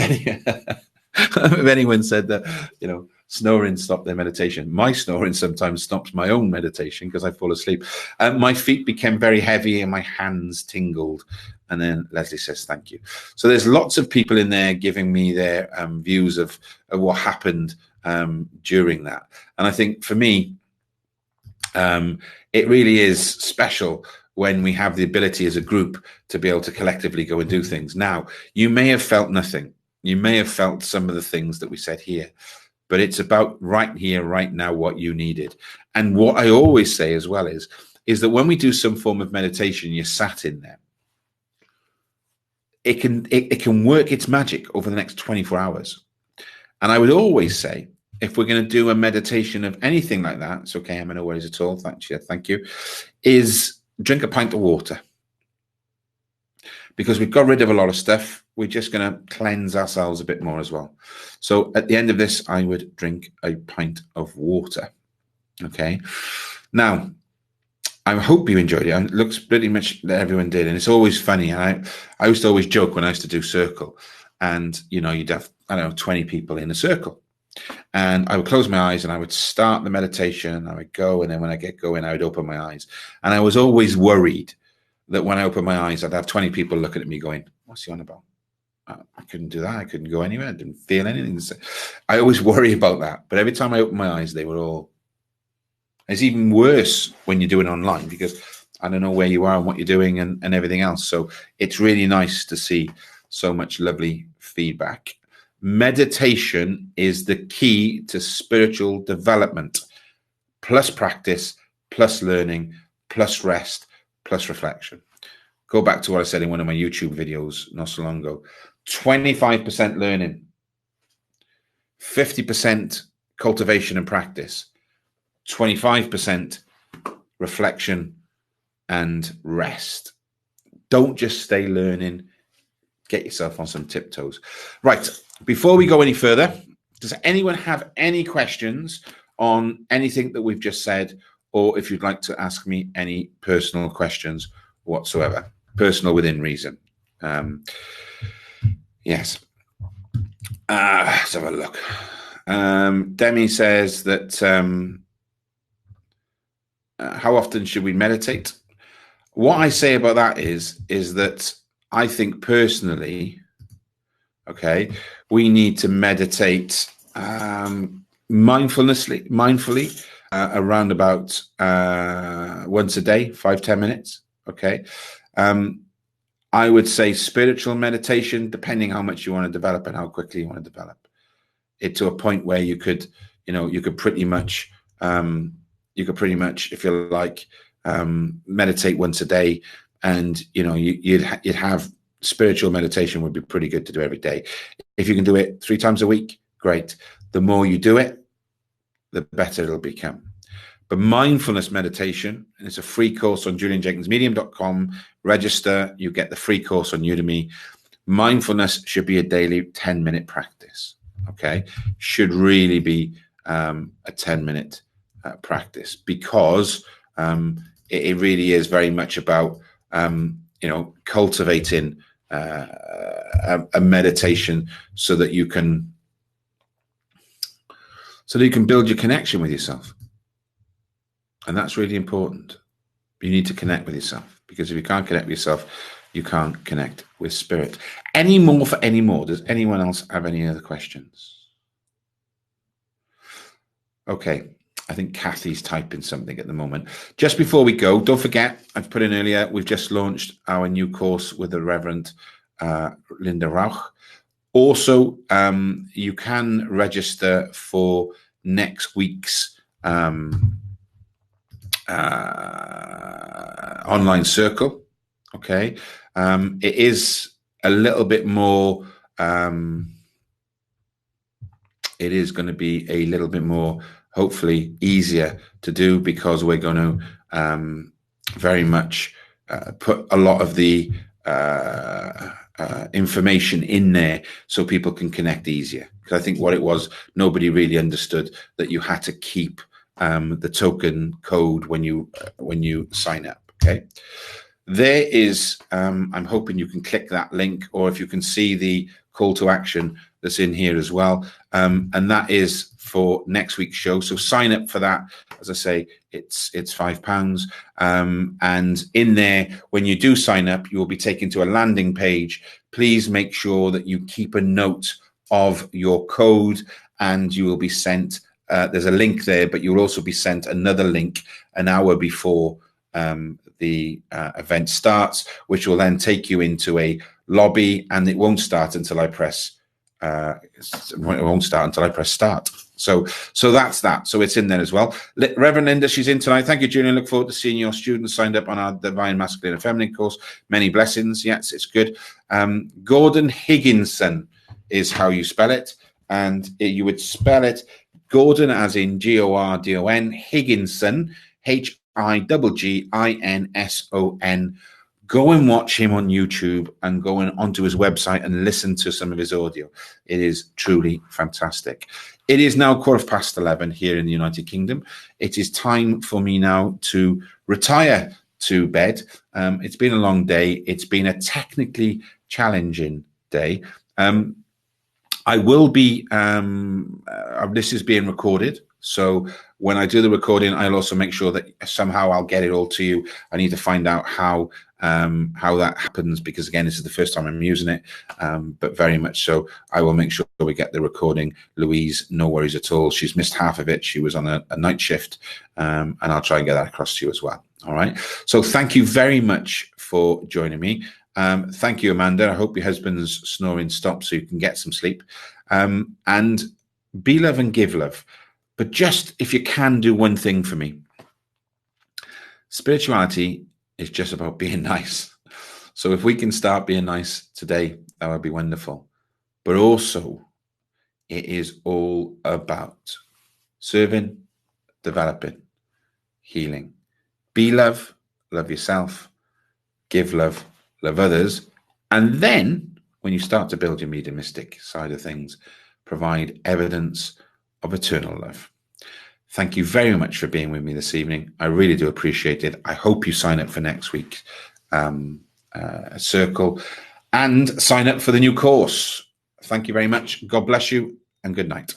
anyone said that, snoring stopped their meditation. My snoring sometimes stops my own meditation because I fall asleep. My feet became very heavy and my hands tingled. And then Leslie says, thank you. So there's lots of people in there giving me their views of what happened during that. And I think for me, it really is special when we have the ability as a group to be able to collectively go and do things. Now, you may have felt nothing. You may have felt some of the things that we said here, but it's about right here, right now, what you needed. And what I always say as well is that when we do some form of meditation, you're sat in there. It can work its magic over the next 24 hours. And I would always say, if we're going to do a meditation of anything like that, it's okay, Emma, no worries at all. Thank you. Is drink a pint of water. Because we've got rid of a lot of stuff. We're just going to cleanse ourselves a bit more as well. So at the end of this, I would drink a pint of water. Okay. Now, I hope you enjoyed it. It looks pretty much that everyone did. And it's always funny. And I used to always joke when I used to do circle. And, you'd have, 20 people in a circle. And I would close my eyes and I would start the meditation. I would go. And then when I get going, I would open my eyes. And I was always worried that when I opened my eyes, I'd have 20 people looking at me going, what's he on about? I couldn't do that. I couldn't go anywhere. I didn't feel anything. I always worry about that. But every time I opened my eyes, they were all... It's even worse when you do it online because I don't know where you are and what you're doing and everything else. So it's really nice to see so much lovely feedback. Meditation is the key to spiritual development, plus practice, plus learning, plus rest, plus reflection. Go back to what I said in one of my YouTube videos not so long ago. 25% learning, 50% cultivation and practice, 25% reflection and rest. Don't just stay learning. Get yourself on some tiptoes. Right. Before we go any further, does anyone have any questions on anything that we've just said, or if you'd like to ask me any personal questions whatsoever? Personal within reason. Yes. Let's have a look. Demi says that how often should we meditate? What I say about that is that I think personally, okay, we need to meditate mindfully around about once a day, 5-10 minutes. Okay. I would say spiritual meditation, depending how much you want to develop and how quickly you want to develop it, to a point where you could, you could pretty much, if you like, meditate once a day, and you'd have spiritual meditation would be pretty good to do every day. If you can do it 3 times a week, great. The more you do it, the better it'll become. But mindfulness meditation, and it's a free course on julianjenkinsmedium.com. Register, you get the free course on Udemy. Mindfulness should be a daily 10-minute practice. Okay, should really be a 10-minute practice, because it really is very much about cultivating a meditation so that you can build your connection with yourself. And that's really important. You need to connect with yourself, because if you can't connect with yourself, you can't connect with spirit. Any more for any more? Does anyone else have any other questions? Okay, I think Kathy's typing something at the moment. Just before we go, don't forget, I've put in earlier, we've just launched our new course with the Reverend Linda Rauch. Also, you can register for next week's online circle. Okay, it is a little bit more, it is going to be a little bit more, hopefully easier to do, because we're going to very much put a lot of the information in there so people can connect easier. Because I think what it was, nobody really understood that you had to keep the token code when you sign up. Okay, there is, I'm hoping you can click that link, or if you can see the call to action that's in here as well, and that is for next week's show. So sign up for that. As I say, it's £5, and in there, when you do sign up, you will be taken to a landing page. Please make sure that you keep a note of your code, and you will be sent, there's a link there, but you'll also be sent another link an hour before the event starts, which will then take you into a lobby, and it won't start until I press start. So that's that. So it's in there as well. Reverend Linda, she's in tonight. Thank you, Julian. Look forward to seeing your students signed up on our Divine Masculine and Feminine course. Many blessings. Yes, it's good. Gordon Higginson is how you spell it, and you would spell it Gordon as in Gordon, Higginson, Higginson. Go and watch him on YouTube, and go onto his website and listen to some of his audio. It is truly fantastic. It is now 11:15 here in the United Kingdom. It is time for me now to retire to bed. It's been a long day. It's been a technically challenging day. I will be, this is being recorded. So when I do the recording, I'll also make sure that somehow I'll get it all to you. I need to find out how that happens, because again, this is the first time I'm using it, but very much so I will make sure we get the recording. Louise, no worries at all. She's missed half of it. She was on a night shift, and I'll try and get that across to you as well. All right. So thank you very much for joining me. Thank you, Amanda. I hope your husband's snoring stops so you can get some sleep. And be love and give love. But just, if you can, do one thing for me. Spirituality is just about being nice. So if we can start being nice today, that would be wonderful. But also, it is all about serving, developing, healing. Be love, love yourself, give love, love others. And then, when you start to build your mediumistic side of things, provide evidence of eternal love. Thank you very much for being with me this evening. I really do appreciate it. I hope you sign up for next week's circle, and sign up for the new course. Thank you very much. God bless you, and good night.